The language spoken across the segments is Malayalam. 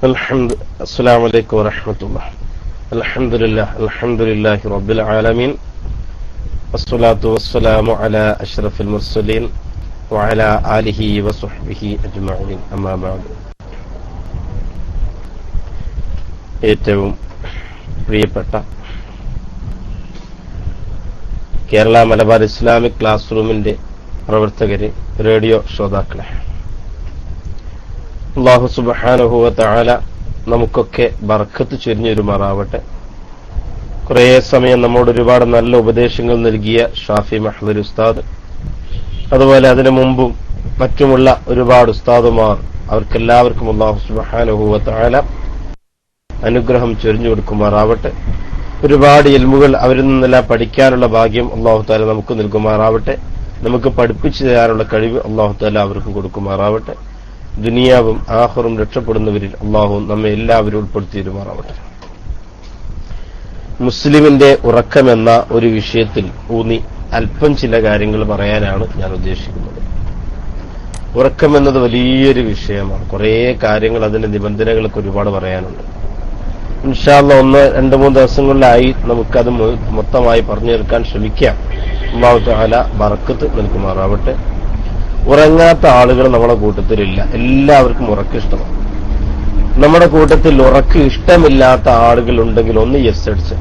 السلام عليكم ورحمة الله. الحمد لله رب العالمين والصلاة والسلام على أشرف المرسلين وعلى آله وصحبه أجمعين أما بعد. ഏറ്റവും പ്രിയപ്പെട്ട കേരള മലബാർ ഇസ്ലാമിക് ക്ലാസ് റൂമിന്റെ പ്രവർത്തകരെ, റേഡിയോ ശ്രോതാക്കളെ, അല്ലാഹു സുബ്ഹാനഹു വ തആല നമുക്കൊക്കെ ബർക്കത്ത് ചൊരിഞ്ഞുമാറാവട്ടെ. കുറേ സമയം നമ്മോട് ഒരുപാട് നല്ല ഉപദേശങ്ങൾ നൽകിയ ഷാഫി മഹ്മൂദ് ഉസ്താദ്, അതുപോലെ അതിനു മുമ്പും മറ്റുമുള്ള ഒരുപാട് ഉസ്താദുമാർ, അവർക്കെല്ലാവർക്കും അല്ലാഹു സുബ്ഹാനഹു വ തആല അനുഗ്രഹം ചൊരിഞ്ഞു കൊടുക്കുമാറാവട്ടെ. ഒരുപാട് ഇൽമുകൾ അവരിൽ നിന്നെല്ലാം പഠിക്കാനുള്ള ഭാഗ്യം അല്ലാഹു തആല നമുക്ക് നൽകുമാറാവട്ടെ. നമുക്ക് പഠിപ്പിച്ചു തരാനുള്ള കഴിവ് അല്ലാഹു തആല അവർക്ക് കൊടുക്കുമാറാവട്ടെ. ദുനിയാവും ആഖിറവും രക്ഷപ്പെടുന്നവരിൽ അല്ലാഹു നമ്മെ എല്ലാവരും ഉൾപ്പെടുത്തിയിരുമാറാവട്ടെ. മുസ്ലിമിന്റെ ഉറക്കമെന്ന ഒരു വിഷയത്തിൽ ഊന്നി അല്പം ചില കാര്യങ്ങൾ പറയാനാണ് ഞാൻ ഉദ്ദേശിക്കുന്നത്. ഉറക്കമെന്നത് വലിയൊരു വിഷയമാണ്. കുറേ കാര്യങ്ങൾ, അതിന്റെ നിബന്ധനകളൊക്കെ ഒരുപാട് പറയാനുണ്ട്. ഇൻഷാ അല്ലാഹ് 1-2-3 ദിവസങ്ങളിലായി നമുക്കത് മൊത്തമായി പറഞ്ഞു തീർക്കാൻ ശ്രമിക്കാം. അല്ലാഹു തആല ബർക്കത്ത് നൽകുമാറാവട്ടെ. ഉറങ്ങാത്ത ആളുകൾ നമ്മുടെ കൂട്ടത്തിലില്ല. എല്ലാവർക്കും ഉറക്കം ഇഷ്ടമാണ്. നമ്മുടെ കൂട്ടത്തിൽ ഉറക്കം ഇഷ്ടമില്ലാത്ത ആളുകൾ ഉണ്ടെങ്കിൽ ഒന്ന് യെസ് അടിച്ച്.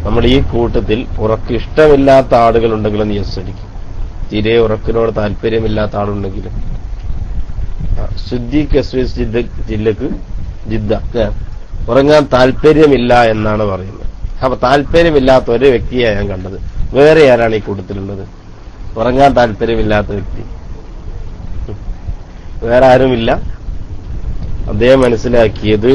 നമ്മുടെ ഈ കൂട്ടത്തിൽ ഉറക്കം ഇഷ്ടമില്ലാത്ത ആളുകൾ ഉണ്ടെങ്കിൽ ഒന്ന് യെസ് അടിക്കും. തീരെ ഉറക്കിനോട് താല്പര്യമില്ലാത്ത ആളുണ്ടെങ്കിൽ ജിദ്ദ ഉറങ്ങാൻ താല്പര്യമില്ല എന്നാണ് പറയുന്നത്. അപ്പൊ താല്പര്യമില്ലാത്ത ഒരു വ്യക്തിയാണ് ഞാൻ കണ്ടത്. വേറെ ആരാണ് ഈ കൂട്ടത്തിലുള്ളത്? ഉറങ്ങാൻ താല്പര്യമില്ലാത്ത വ്യക്തി വേറെ ആരുമില്ല. അദ്ദേഹം മനസ്സിലാക്കിയത്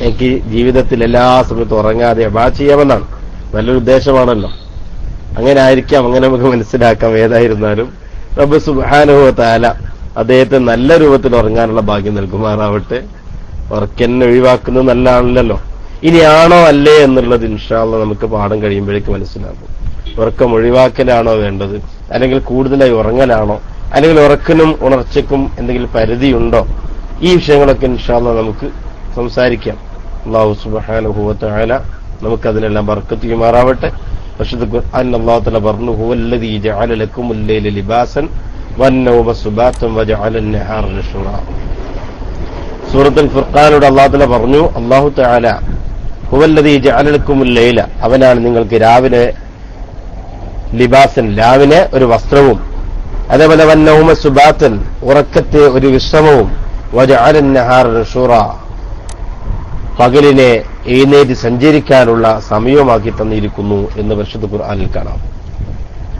എനിക്ക് ജീവിതത്തിൽ എല്ലാ സമയത്തും ഉറങ്ങാതെ ഇബാദത്ത് ചെയ്യാമെന്നാണ്. നല്ലൊരു ഉദ്ദേശമാണല്ലോ. അങ്ങനെ ആയിരിക്കാം, അങ്ങനെ നമുക്ക് മനസ്സിലാക്കാം. ഏതായിരുന്നാലും റബ്ബ് സുബ്ഹാനഹു വ തആല അദ്ദേഹത്തെ നല്ല രൂപത്തിൽ ഉറങ്ങാനുള്ള ഭാഗ്യം നൽകുമാറാവട്ടെ. ഉറക്കന്നെ ഒഴിവാക്കുന്നത് നല്ലതാണല്ലോ. ഇനിയാണോ അല്ലേ എന്നുള്ളത് ഇൻഷാ അല്ലാഹ് നമുക്ക് പാഠം കഴിയുമ്പോഴേക്ക് മനസ്സിലാകും. ഉറക്കം ഒഴിവാക്കലാണോ വേണ്ടത്, അല്ലെങ്കിൽ കൂടുതലായി ഉറങ്ങലാണോ, അല്ലെങ്കിൽ ഉറക്കിനും ഉണർച്ചയ്ക്കും എന്തെങ്കിലും പരിധിയുണ്ടോ? ഈ വിഷയങ്ങളൊക്കെ ഇൻഷാ അല്ലാഹ് നമുക്ക് സംസാരിക്കാം. അല്ലാഹു സുബ്ഹാനഹു വ തആല നമുക്കതിനെല്ലാം ബർക്കത്ത് ചെയ്യുമാറാവട്ടെ. പരിശുദ്ധ ഖുർആനിൽ അല്ലാഹു തആല പറഞ്ഞു, ഹുവല്ലദീ ജഅല ലക്കുമുൽ ലൈല ലിബാസൻ വന്നൗമ സുബാതൻ വജഅല അൻ-നഹാറ നുശൂറ. സൂറത്തുൽ ഫുർഖാനിലൂടെ അല്ലാഹു തആല പറഞ്ഞു, അല്ലാഹു തആല ഹുവല്ലദീ ജഅല ലക്കുമുൽ ലൈല, അവനാണ് നിങ്ങൾക്ക് രാവിലെ ലിബാസൻ, രാവിലെ ഒരു വസ്ത്രവും, അതേപോലെ വന്നൗമ സുബാതൻ, ഉറക്കത്തെ ഒരു വിശ്രമവും, വജഅല അൻ-നഹാറ നുശൂറ, പകലിനെ എഴുന്നേറ്റ് സഞ്ചരിക്കാനുള്ള സമയവുമാക്കി തന്നിരിക്കുന്നു എന്ന് പരിശുദ്ധ ഖുർആനിൽ കാണാം.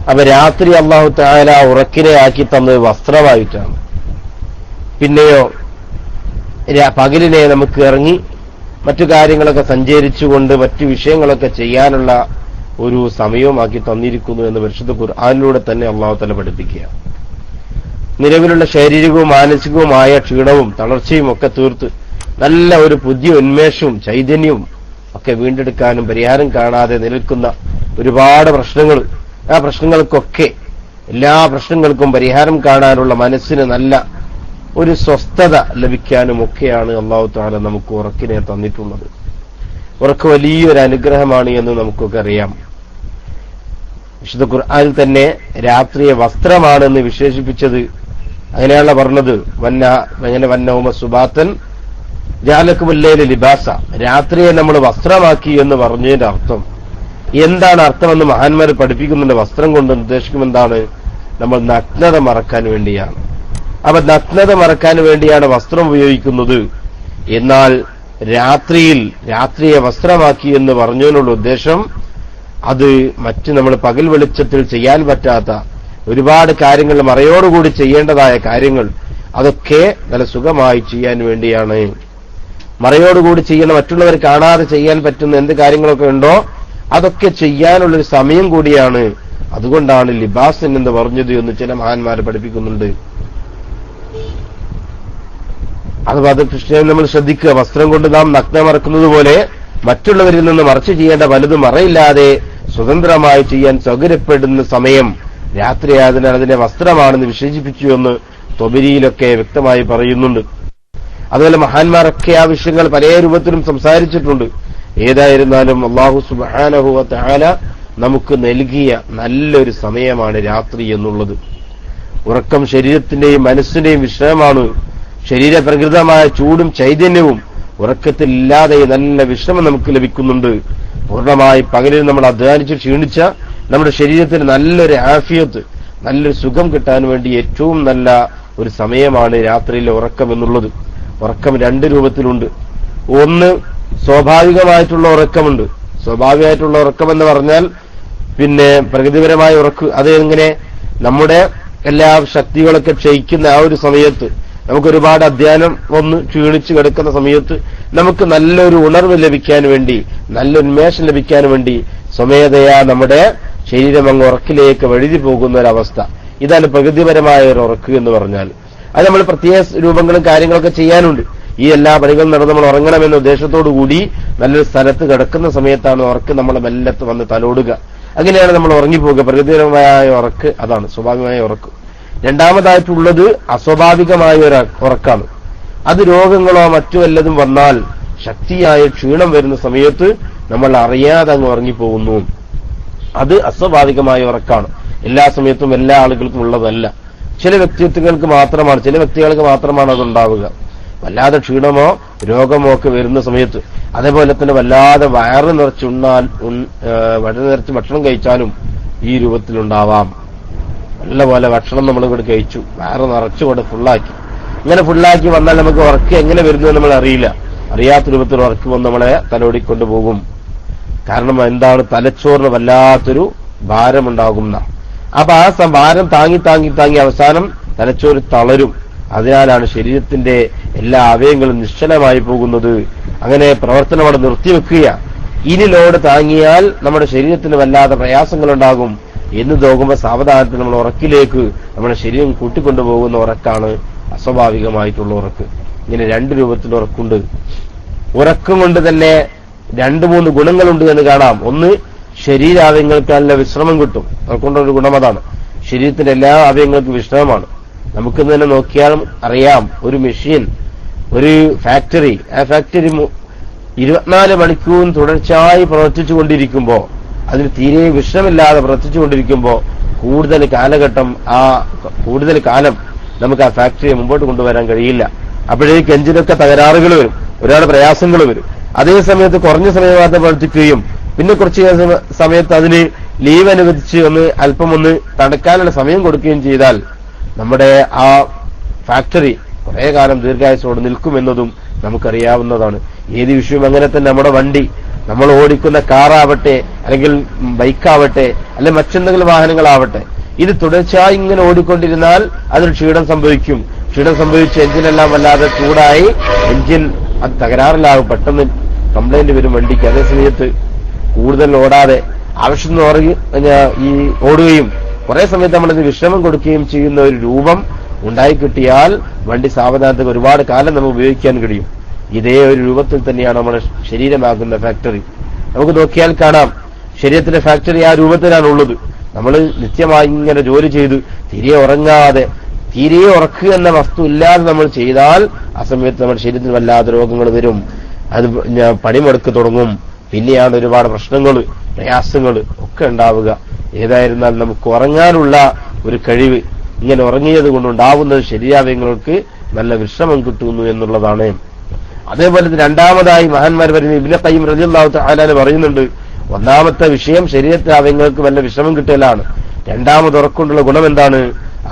അപ്പൊ രാത്രി അല്ലാഹു തആല ഉറക്കിനെ ആക്കി തന്നത് വസ്ത്രമായിട്ടാണ്. പിന്നെയോ പകലിനെ നമുക്ക് ഇറങ്ങി മറ്റു കാര്യങ്ങളൊക്കെ സഞ്ചരിച്ചുകൊണ്ട് മറ്റു വിഷയങ്ങളൊക്കെ ചെയ്യാനുള്ള ഒരു സമയവുമാക്കി തന്നിരിക്കുന്നു എന്ന് പരിശുദ്ധ ഖുർആനിലൂടെ തന്നെ അല്ലാഹു തആല പഠിപ്പിക്കുക. നിലവിലുള്ള ശാരീരികവും മാനസികവുമായ ക്ഷീണവും തളർച്ചയും ഒക്കെ തീർത്ത് നല്ല ഒരു പുതിയ ഉന്മേഷവും ചൈതന്യവും ഒക്കെ വീണ്ടെടുക്കാനും പരിഹാരം കാണാതെ നിൽക്കുന്ന ഒരുപാട് പ്രശ്നങ്ങൾ, ആ പ്രശ്നങ്ങൾക്കൊക്കെ, എല്ലാ പ്രശ്നങ്ങൾക്കും പരിഹാരം കാണാനുള്ള മനസ്സിന് നല്ല ഒരു സ്വസ്ഥത ലഭിക്കാനും ഒക്കെയാണ് അല്ലാഹു തആല നമുക്ക് ഉറക്കിനെ തന്നിട്ടുള്ളത്. ഉറക്ക് വലിയൊരു അനുഗ്രഹമാണ് എന്ന് നമുക്കൊക്കെ അറിയാം. വിശുദ്ധ ഖുർആനിൽ തന്നെ രാത്രിയെ വസ്ത്രമാണെന്ന് വിശേഷിപ്പിച്ചത് അങ്ങനെയാണ് പറഞ്ഞത്. വന്നൗമ സുബാതൻ ജഅലക്കുമുൽ ലൈല ലിബാസ, രാത്രിയെ നമ്മൾ വസ്ത്രമാക്കി എന്ന് പറഞ്ഞതിന്റെ അർത്ഥം എന്താണ്? അർത്ഥമെന്ന് മഹാന്മാർ പഠിപ്പിക്കുന്നുണ്ട്. വസ്ത്രം കൊണ്ട് ഉദ്ദേശിക്കും എന്താണ്? നമ്മൾ നഗ്നത മറക്കാൻ വേണ്ടിയാണ്. അപ്പൊ നഗ്നത മറക്കാൻ വേണ്ടിയാണ് വസ്ത്രം ഉപയോഗിക്കുന്നത്. എന്നാൽ രാത്രിയെ വസ്ത്രമാക്കി എന്ന് പറഞ്ഞതിനുള്ള ഉദ്ദേശം അത് മറ്റ് നമ്മൾ പകൽ വെളിച്ചത്തിൽ ചെയ്യാൻ പറ്റാത്ത ഒരുപാട് കാര്യങ്ങൾ, മറയോടുകൂടി ചെയ്യേണ്ടതായ കാര്യങ്ങൾ, അതൊക്കെ നല്ല സുഖമായി ചെയ്യാൻ വേണ്ടിയാണ്. മറയോടുകൂടി ചെയ്യുന്ന, മറ്റുള്ളവർ കാണാതെ ചെയ്യാൻ പറ്റുന്ന എന്ത് കാര്യങ്ങളൊക്കെ ഉണ്ടോ അതൊക്കെ ചെയ്യാനുള്ളൊരു സമയം കൂടിയാണ്. അതുകൊണ്ടാണ് ലിബാസൻ എന്ന് പറഞ്ഞത് എന്ന് ചില മഹാന്മാരെ പഠിപ്പിക്കുന്നുണ്ട്. അഥവാ അത് നമ്മൾ ശ്രദ്ധിക്കുക. വസ്ത്രം കൊണ്ട് നാം നഗ്ന മറക്കുന്നത് പോലെ മറ്റുള്ളവരിൽ നിന്ന് മറച്ചു ചെയ്യേണ്ട പലതും മറയില്ലാതെ സ്വതന്ത്രമായി ചെയ്യാൻ സൗകര്യപ്പെടുന്ന സമയം രാത്രിയായതിനാൽ അതിനെ വസ്ത്രമാണെന്ന് വിശേഷിപ്പിച്ചു എന്ന് തൊബരിയിലൊക്കെ വ്യക്തമായി പറയുന്നുണ്ട്. അതുപോലെ മഹാന്മാരൊക്കെ ആ വിഷയങ്ങൾ പല രൂപത്തിലും സംസാരിച്ചിട്ടുണ്ട്. ഏതായിരുന്നാലും അല്ലാഹു സുബ്ഹാനഹു വ തആല നമുക്ക് നൽകിയ നല്ലൊരു സമയമാണ് രാത്രി എന്നുള്ളത്. ഉറക്കം ശരീരത്തിന്റെയും മനസ്സിന്റെയും വിശ്രമമാണ്. ശരീരപ്രകൃതമായ ചൂടും ചൈതന്യവും ഉറക്കത്തിൽ ഇല്ലാതെ നല്ല വിശ്രമം നമുക്ക് ലഭിക്കുന്നുണ്ട്. പൂർണ്ണമായി പകലിൽ നമ്മൾ അധ്വാനിച്ച് ക്ഷീണിച്ച നമ്മുടെ ശരീരത്തിന് നല്ലൊരു ആഫിയത്ത്, നല്ലൊരു സുഖം കിട്ടാൻ വേണ്ടി ഏറ്റവും നല്ല ഒരു സമയമാണ് രാത്രിയിലെ ഉറക്കം എന്നുള്ളത്. ഉറക്കം രണ്ട് രൂപത്തിലുണ്ട്. ഒന്ന് സ്വാഭാവികമായിട്ടുള്ള ഉറക്കമുണ്ട്. സ്വാഭാവികമായിട്ടുള്ള ഉറക്കം എന്ന് പറഞ്ഞാൽ പിന്നെ പ്രകൃതിപരമായ ഉറക്ക്. അത് എങ്ങനെ? നമ്മുടെ എല്ലാ ശക്തികളൊക്കെ ക്ഷയിക്കുന്ന ആ ഒരു സമയത്ത്, നമുക്കൊരുപാട് അധ്വാനം ഒന്ന് ക്ഷീണിച്ച് കിടക്കുന്ന സമയത്ത് നമുക്ക് നല്ലൊരു ഉണർവ് ലഭിക്കാൻ വേണ്ടി, നല്ല ഉന്മേഷം ലഭിക്കാൻ വേണ്ടി സ്വമേധയാ നമ്മുടെ ശരീരം അങ്ങ് ഉറക്കിലേക്ക് വഴുതി പോകുന്ന ഒരവസ്ഥ. ഇതാണ് പ്രകൃതിപരമായ ഒരു ഉറക്ക് എന്ന് പറഞ്ഞാൽ. അത് നമ്മൾ പ്രത്യേക രൂപങ്ങളും കാര്യങ്ങളൊക്കെ ചെയ്യാനുണ്ട്. ഈ എല്ലാ പണികളും നടന്ന് നമ്മൾ ഉറങ്ങണമെന്ന ഉദ്ദേശത്തോടു കൂടി നല്ലൊരു സ്ഥലത്ത് കിടക്കുന്ന സമയത്താണ് ഉറക്ക് നമ്മളെ മെല്ലത്ത് വന്ന് തലോടുക. അങ്ങനെയാണ് നമ്മൾ ഉറങ്ങിപ്പോകുക. പ്രകൃതിപരമായ ഉറക്ക് അതാണ്, സ്വാഭാവികമായ ഉറക്ക്. രണ്ടാമതായിട്ടുള്ളത് അസ്വാഭാവികമായ ഒരു ഉറക്കാണ്. അത് രോഗങ്ങളോ മറ്റു വല്ലതും വന്നാൽ ശക്തിയായ ക്ഷീണം വരുന്ന സമയത്ത് നമ്മൾ അറിയാതെ അങ്ങ് ഉറങ്ങിപ്പോകുന്നു. അത് അസ്വാഭാവികമായ ഉറക്കാണ്. എല്ലാ സമയത്തും എല്ലാ ആളുകൾക്കും ഉള്ളതല്ല. ചില വ്യക്തിത്വങ്ങൾക്ക് മാത്രമാണ് അതുണ്ടാവുക. വല്ലാതെ ക്ഷീണമോ രോഗമോ ഒക്കെ വരുന്ന സമയത്ത്, അതേപോലെ തന്നെ വല്ലാതെ വയറ് നിറച്ച് ഭക്ഷണം കഴിച്ചാലും ഈ രൂപത്തിലുണ്ടാവാം. നല്ലപോലെ ഭക്ഷണം നമ്മൾ ഇവിടെ കഴിച്ചു, വയറ് നിറച്ചുകൊണ്ട് ഫുള്ളാക്കി. ഇങ്ങനെ ഫുള്ളാക്കി വന്നാൽ നമുക്ക് ഉറക്ക് എങ്ങനെ വരുന്നു നമ്മൾ അറിയില്ല. അറിയാത്ത രൂപത്തിൽ ഉറക്ക് വന്ന് നമ്മളെ തലോടിക്കൊണ്ടുപോകും. കാരണം എന്താണ്? തലച്ചോറിന് വല്ലാത്തൊരു ഭാരമുണ്ടാകുന്ന. അപ്പൊ ആ ഭാരം താങ്ങി അവസാനം തലച്ചോറ് തളരും. അതിനാലാണ് ശരീരത്തിന്റെ എല്ലാ അവയവങ്ങളും നിശ്ചലമായി പോകുന്നത്. അങ്ങനെ പ്രവർത്തനം അവിടെ നിർത്തിവെക്കുക. ഇനി ലോഡ് താങ്ങിയാൽ നമ്മുടെ ശരീരത്തിന് വല്ലാതെ പ്രയാസങ്ങളുണ്ടാകും എന്ന് നോക്കുമ്പോൾ സാവധാനത്തിൽ നമ്മൾ ഉറക്കിലേക്ക് നമ്മുടെ ശരീരം കൂട്ടിക്കൊണ്ടുപോകുന്ന ഉറക്കാണ് അസ്വാഭാവികമായിട്ടുള്ള ഉറക്ക്. ഇങ്ങനെ രണ്ട് രൂപത്തിൽ ഉറക്കുണ്ട്. ഉറക്കം കൊണ്ട് തന്നെ 2-3 ഗുണങ്ങളുണ്ട് എന്ന് കാണാം. ഒന്ന്, ശരീരാവയവങ്ങൾക്ക് നല്ല വിശ്രമം കിട്ടും. അതുകൊണ്ടൊരു ഗുണം അതാണ്. ശരീരത്തിന്റെ എല്ലാ അവയവങ്ങൾക്കും വിശ്രമമാണ്. നമുക്ക് തന്നെ നോക്കിയാൽ അറിയാം, ഒരു മെഷീൻ, ഒരു ഫാക്ടറി, ആ ഫാക്ടറി 24 മണിക്കൂറും തുടർച്ചയായി പ്രവർത്തിച്ചുകൊണ്ടിരിക്കുമ്പോൾ, അതിന് തീരെ വിശ്രമില്ലാതെ പ്രവർത്തിച്ചുകൊണ്ടിരിക്കുമ്പോൾ കൂടുതൽ കാലം നമുക്ക് ആ ഫാക്ടറിയെ മുമ്പോട്ട് കൊണ്ടുവരാൻ കഴിയില്ല. അപ്പോഴേക്ക് എഞ്ചിനൊക്കെ തകരാറുകൾ വരും, ഒരുപാട് പ്രയാസങ്ങൾ വരും. അതേ സമയത്ത് കുറഞ്ഞ സമയം മാത്രം പ്രവർത്തിക്കുകയും പിന്നെ കുറച്ച് സമയത്ത് അതിന് ലീവ് അനുവദിച്ച് അല്പം തണുക്കാനുള്ള സമയം കൊടുക്കുകയും ചെയ്താൽ നമ്മുടെ ആ ഫാക്ടറി കുറെ കാലം ദീർഘായുസ്സോടെ നിൽക്കുമെന്നതും നമുക്കറിയാവുന്നതാണ്. ഏത് വിഷയവും അങ്ങനെ തന്നെ. നമ്മുടെ വണ്ടി, നമ്മൾ ഓടിക്കുന്ന കാറാവട്ടെ, അല്ലെങ്കിൽ ബൈക്കാവട്ടെ, അല്ലെങ്കിൽ മറ്റെന്തെങ്കിലും വാഹനങ്ങളാവട്ടെ, ഇത് തുടർച്ചയായി ഇങ്ങനെ ഓടിക്കൊണ്ടിരുന്നാൽ അതിന് ക്ഷീണം സംഭവിക്കും. ക്ഷീണം സംഭവിച്ച് എഞ്ചിനെല്ലാം വല്ലാതെ ചൂടായി എഞ്ചിൻ അത് തകരാറിലാകും. പെട്ടെന്ന് കംപ്ലൈന്റ് വരും വണ്ടിക്ക്. അതേ സമയത്ത് കൂടുതൽ ഓടാതെ ആവശ്യം ഈ ഓടുകയും കുറെ സമയത്ത് നമ്മളിത് വിശ്രമം കൊടുക്കുകയും ചെയ്യുന്ന ഒരു രൂപം ഉണ്ടായിക്കിട്ടിയാൽ വണ്ടി സാവധാനത്തിൽ ഒരുപാട് കാലം നമുക്ക് ഉപയോഗിക്കാൻ കഴിയും. ഇതേ ഒരു രൂപത്തിൽ തന്നെയാണ് നമ്മുടെ ശരീരമാകുന്ന ഫാക്ടറി. നമുക്ക് നോക്കിയാൽ കാണാം, ശരീരത്തിന്റെ ഫാക്ടറി ആ രൂപത്തിലാണുള്ളത്. നമ്മൾ നിത്യമായി ഇങ്ങനെ ജോലി ചെയ്ത് തീരെ ഉറക്കുക എന്ന വസ്തു ഇല്ലാതെ നമ്മൾ ചെയ്താൽ ആ സമയത്ത് നമ്മുടെ ശരീരത്തിൽ വല്ലാതെ രോഗങ്ങൾ വരും. അത് പണിമുടക്ക് തുടങ്ങും. പിന്നെയാണ് ഒരുപാട് പ്രശ്നങ്ങൾ, പ്രയാസങ്ങൾ ഒക്കെ ഉണ്ടാവുക. ഏതായിരുന്നാൽ നമുക്ക് ഉറങ്ങാനുള്ള ഒരു കഴിവ്, ഇങ്ങനെ ഉറങ്ങിയത് കൊണ്ടുണ്ടാവുന്നത് ശരീരാവയവങ്ങൾക്ക് നല്ല വിശ്രമം കിട്ടുന്നു എന്നുള്ളതാണ്. അതേപോലെ രണ്ടാമതായി മഹാന്മാർ പറയുന്നത്, ഇബ്നു ഖയ്യിം റളിയല്ലാഹു തആല പറയുന്നുണ്ട്, ഒന്നാമത്തെ വിഷയം ശരീരത്തിലെ അവയവങ്ങൾക്ക് വല്ല വിശ്രമം കിട്ടലാണ്. രണ്ടാമത് ഉറക്കൊണ്ടുള്ള ഗുണം എന്താണ്?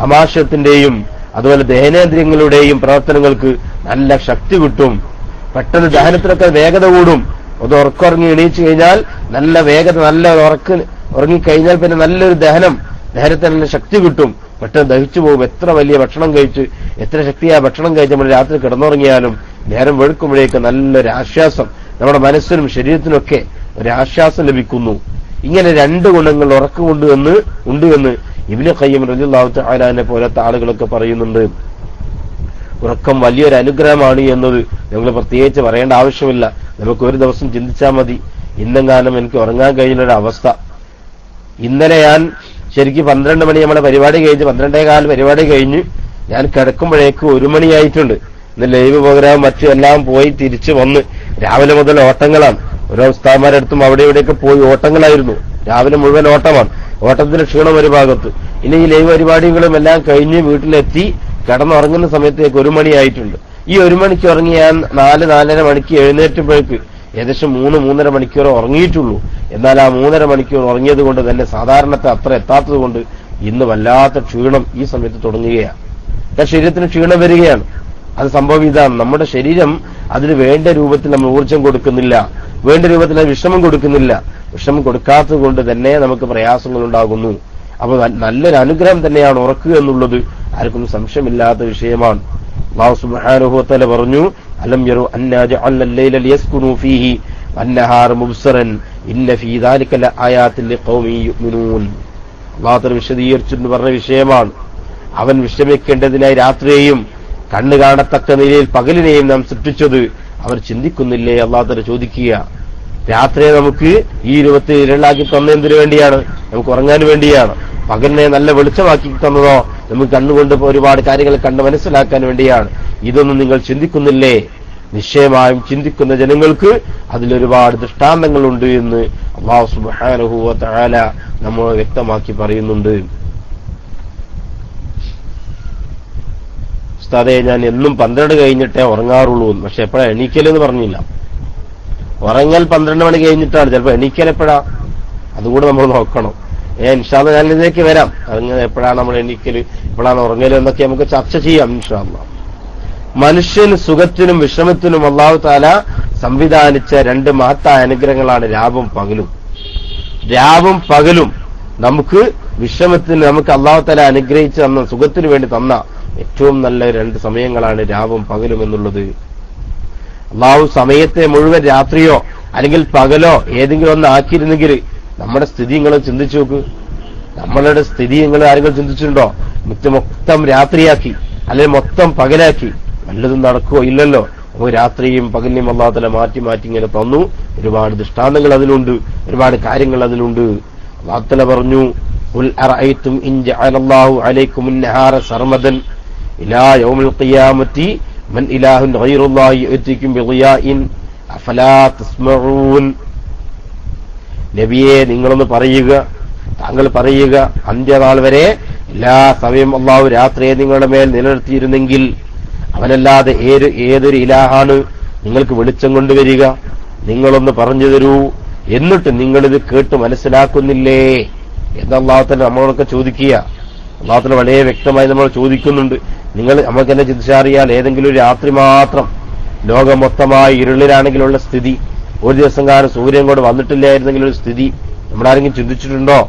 ആമാശയത്തിന്റെയും അതുപോലെ ദഹനേന്ദ്രിയങ്ങളുടെയും പ്രവർത്തനങ്ങൾക്ക് നല്ല ശക്തി കിട്ടും. പെട്ടെന്ന് ദഹനത്തിനൊക്കെ വേഗത കൂടും. അത് ഉറക്കുറങ്ങി എണീച്ചു കഴിഞ്ഞാൽ നല്ല വേഗത, നല്ല ഉറങ്ങിക്കഴിഞ്ഞാൽ പിന്നെ നല്ലൊരു ദഹനത്തിന് നല്ല ശക്തി കിട്ടും. പെട്ടെന്ന് ദഹിച്ചു പോകും. എത്ര വലിയ ഭക്ഷണം കഴിച്ച്, എത്ര ശക്തിയായ ഭക്ഷണം കഴിച്ച് നമ്മൾ രാത്രി കിടന്നുറങ്ങിയാലും നേരം വെളുക്കുമ്പോഴേക്ക് നല്ലൊരു ആശ്വാസം നമ്മുടെ മനസ്സിനും ശരീരത്തിനൊക്കെ ഒരു ആശ്വാസം ലഭിക്കുന്നു. ഇങ്ങനെ 2 ഗുണങ്ങൾ ഉറക്കമുണ്ട് എന്ന് ഇബ്നു ഖയ്യിം റളിയല്ലാഹു തആലയെ പോലത്തെ ആളുകളൊക്കെ പറയുന്നുണ്ട്. ഉറക്കം വലിയൊരു അനുഗ്രഹമാണ് എന്നത് നമ്മൾ പ്രത്യേകിച്ച് പറയേണ്ട ആവശ്യമില്ല. നമുക്ക് ഒരു ദിവസം ചിന്തിച്ചാൽ മതി, ഇന്നെങ്ങാനും എനിക്ക് ഉറങ്ങാൻ കഴിയുന്ന ഒരു അവസ്ഥ. ഇന്നലെ ഞാൻ ശരിക്കും 12 മണി നമ്മുടെ പരിപാടി കഴിഞ്ഞ് 12:15 പരിപാടി കഴിഞ്ഞ് ഞാൻ കിടക്കുമ്പോഴേക്ക് 1 മണിയായിട്ടുണ്ട്. ഇന്ന് ലൈവ് പ്രോഗ്രാം മറ്റും എല്ലാം പോയി തിരിച്ചു വന്ന് രാവിലെ മുതൽ ഓട്ടങ്ങളാണ്. ഓരോ ഉസ്താദന്മാരടുത്തും അവിടെ ഇവിടെയൊക്കെ പോയി ഓട്ടങ്ങളായിരുന്നു. രാവിലെ മുഴുവൻ ഓട്ടമാണ്. ഓട്ടത്തിന്റെ ക്ഷീണം ഒരു ഭാഗത്ത്. ഇനി ഈ ലൈവ് പരിപാടികളും എല്ലാം കഴിഞ്ഞ് വീട്ടിലെത്തി കിടന്നുറങ്ങുന്ന സമയത്തേക്ക് 1 മണിയായിട്ടുണ്ട്. ഈ 1 മണിക്ക് ഉറങ്ങി ഞാൻ 4-4:30 മണിക്ക് എഴുന്നേറ്റപ്പോഴേക്ക് ഏകദേശം 3-3.5 മണിക്കൂർ ഉറങ്ങിയിട്ടുള്ളൂ. എന്നാൽ ആ 3.5 മണിക്കൂർ ഉറങ്ങിയത് കൊണ്ട് തന്നെ സാധാരണത്തെ അത്ര എത്താത്തത് കൊണ്ട് ഇന്ന് വല്ലാത്ത ക്ഷീണം ഈ സമയത്ത് തുടങ്ങുകയാണ്. ശരീരത്തിന് ക്ഷീണം വരികയാണ്. അത് സംഭവം ഇതാണ്, നമ്മുടെ ശരീരം അതിന് വേണ്ട രൂപത്തിൽ നമ്മൾ ഊർജ്ജം കൊടുക്കുന്നില്ല, വേണ്ട രൂപത്തിൽ അത് വിശ്രമം കൊടുക്കുന്നില്ല. വിശ്രമം കൊടുക്കാത്തത് കൊണ്ട് തന്നെ നമുക്ക് പ്രയാസങ്ങൾ ഉണ്ടാകുന്നു. അപ്പൊ നല്ലൊരു അനുഗ്രഹം തന്നെയാണ് ഉറക്കുക എന്നുള്ളത് ആർക്കും സംശയമില്ലാത്ത വിഷയമാണ്. അല്ലാഹു സുബ്ഹാനഹു വ തആല പറഞ്ഞു, അലം യറു അന്നാ ജഅൽന അൽ-ലൈല ലിയസ്കുനൂ ഫീഹി വൻ-നഹാറ മുബ്സിറൻ ഇന്ന ഫീ ദാലിക ലആയാതിൻ ലിഖൗമിൻ യുഅ്മിനൂൻ. അല്ലാഹു വിശദീകരിച്ചു പറഞ്ഞ വിഷയമാണ്. അവൻ വിശ്രമിക്കേണ്ടതിനായി രാത്രിയെയും കണ്ണു കാണത്തക്ക നിലയിൽ പകലിനെയും നാം സൃഷ്ടിച്ചത് അവർ ചിന്തിക്കുന്നില്ലേ? അല്ലാഹു ചോദിക്കുക, രാത്രിയെ നമുക്ക് ഈ രൂപത്തിൽ ഇരളാക്കി തന്നതിന് വേണ്ടിയാണ്? നമുക്ക് ഉറങ്ങാൻ വേണ്ടിയാണ്. പകലിനെ നല്ല വെളിച്ചമാക്കി തന്നതോ നമുക്ക് കണ്ണുകൊണ്ട് ഒരുപാട് കാര്യങ്ങൾ കണ്ട് മനസ്സിലാക്കാൻ വേണ്ടിയാണ്. ഇതൊന്നും നിങ്ങൾ ചിന്തിക്കുന്നില്ലേ? നിശ്ചയമായും ചിന്തിക്കുന്ന ജനങ്ങൾക്ക് അതിലൊരുപാട് ദൃഷ്ടാന്തങ്ങളുണ്ട് എന്ന് അല്ലാഹു സുബ്ഹാനഹു വ തആല നമ്മൾ വ്യക്തമാക്കി പറയുന്നുണ്ട്. ഉസ്താദേ, ഞാൻ എന്നും 12 കഴിഞ്ഞിട്ടേ ഉറങ്ങാറുള്ളൂ. പക്ഷെ എപ്പോഴാ എണീക്കലെന്ന് പറഞ്ഞില്ല. ഉറങ്ങൽ 12 മണി കഴിഞ്ഞിട്ടാണ്. ചിലപ്പോൾ എണീക്കൽ എപ്പോഴാ അതുകൂടെ നമ്മൾ നോക്കണം. ഇൻഷാ അല്ലാഹ് ഞാൻ ഇതിലേക്ക് വരാം. അങ്ങനെ എപ്പോഴാണ് നമ്മൾ എണീക്കല്, എപ്പോഴാണ് ഉറങ്ങല് എന്നൊക്കെ നമുക്ക് ചർച്ച ചെയ്യാം ഇൻഷാ അല്ലാഹ്. മനുഷ്യന് സുഖത്തിനും വിശ്രമത്തിനും അല്ലാഹു തആല സംവിധാനിച്ച 2 മഹത്തായ അനുഗ്രഹങ്ങളാണ് രാവും പകലും. രാവും പകലും നമുക്ക് വിശ്രമത്തിന് നമുക്ക് അല്ലാഹു തആല അനുഗ്രഹിച്ച് തന്ന സുഖത്തിന് വേണ്ടി തന്ന ഏറ്റവും നല്ല 2 സമയങ്ങളാണ് രാവും പകലും എന്നുള്ളത്. അല്ലാഹു സമയത്തെ മുഴുവൻ രാത്രിയോ അല്ലെങ്കിൽ പകലോ ഏതെങ്കിലും ഒന്ന് ആക്കിയിരുന്നെങ്കിൽ നമ്മുടെ സ്ഥിതി നിങ്ങൾ ചിന്തിച്ചു നോക്ക്. നമ്മളുടെ സ്ഥിതി നിങ്ങൾ ആരെങ്കിലും ചിന്തിച്ചിട്ടുണ്ടോ? മൊത്തം രാത്രിയാക്കി അല്ലെങ്കിൽ മൊത്തം പകലാക്കി വല്ലതും നടക്കുവോ? ഇല്ലല്ലോ. നമുക്ക് രാത്രിയും പകലിനെയും അല്ലാഹു തആല മാറ്റി മാറ്റി ഇങ്ങനെ തന്നു. ഒരുപാട് ദൃഷ്ടാന്തങ്ങൾ അതിലുണ്ട്, ഒരുപാട് കാര്യങ്ങൾ അതിലുണ്ട്. അല്ലാഹു തആല പറഞ്ഞു, ഖുൽ അറഅയ്തും ഇൻ ജഅലല്ലാഹു അലൈക്കുമുൻ നഹാറ സർമദൻ ഇലാ യൗമിൽ ഖിയാമത്തി മൻ ഇലാഹുൻ ഗൈറുല്ലാഹി യഅതികും ബിളിയാഇൻ അഫലാ തസ്മഊൻ. നബിയെ, നിങ്ങളൊന്ന് പറയുക, താങ്കൾ പറയുക, അന്ത്യനാൾ വരെ എല്ലാ സമയം അല്ലാഹു രാത്രിയെ നിങ്ങളുടെ മേൽ നിലനിർത്തിയിരുന്നെങ്കിൽ അവനല്ലാതെ ഏതൊരു ഇലാഹാണ് നിങ്ങൾക്ക് വെളിച്ചം കൊണ്ടുവരിക? നിങ്ങളൊന്ന് പറഞ്ഞു തരൂ. എന്നിട്ട് നിങ്ങളിത് കേട്ട് മനസ്സിലാക്കുന്നില്ലേ എന്ന് അല്ലാഹു തആല നമ്മളൊക്കെ ചോദിക്കുക. അല്ലാഹു തആല വളരെ വ്യക്തമായി നമ്മൾ ചോദിക്കുന്നുണ്ട്. നിങ്ങൾ നമുക്ക് തന്നെ ചിന്തിച്ചറിയാൽ ഏതെങ്കിലും ഒരു രാത്രി മാത്രം ലോകം മൊത്തമായി ഇരുളിലാണെങ്കിലുള്ള സ്ഥിതി, ഒരു ദിവസം കാലം സൂര്യൻ കൊണ്ട് വന്നിട്ടില്ലായിരുന്നെങ്കിലൊരു സ്ഥിതി നമ്മളാരെങ്കിലും ചിന്തിച്ചിട്ടുണ്ടോ?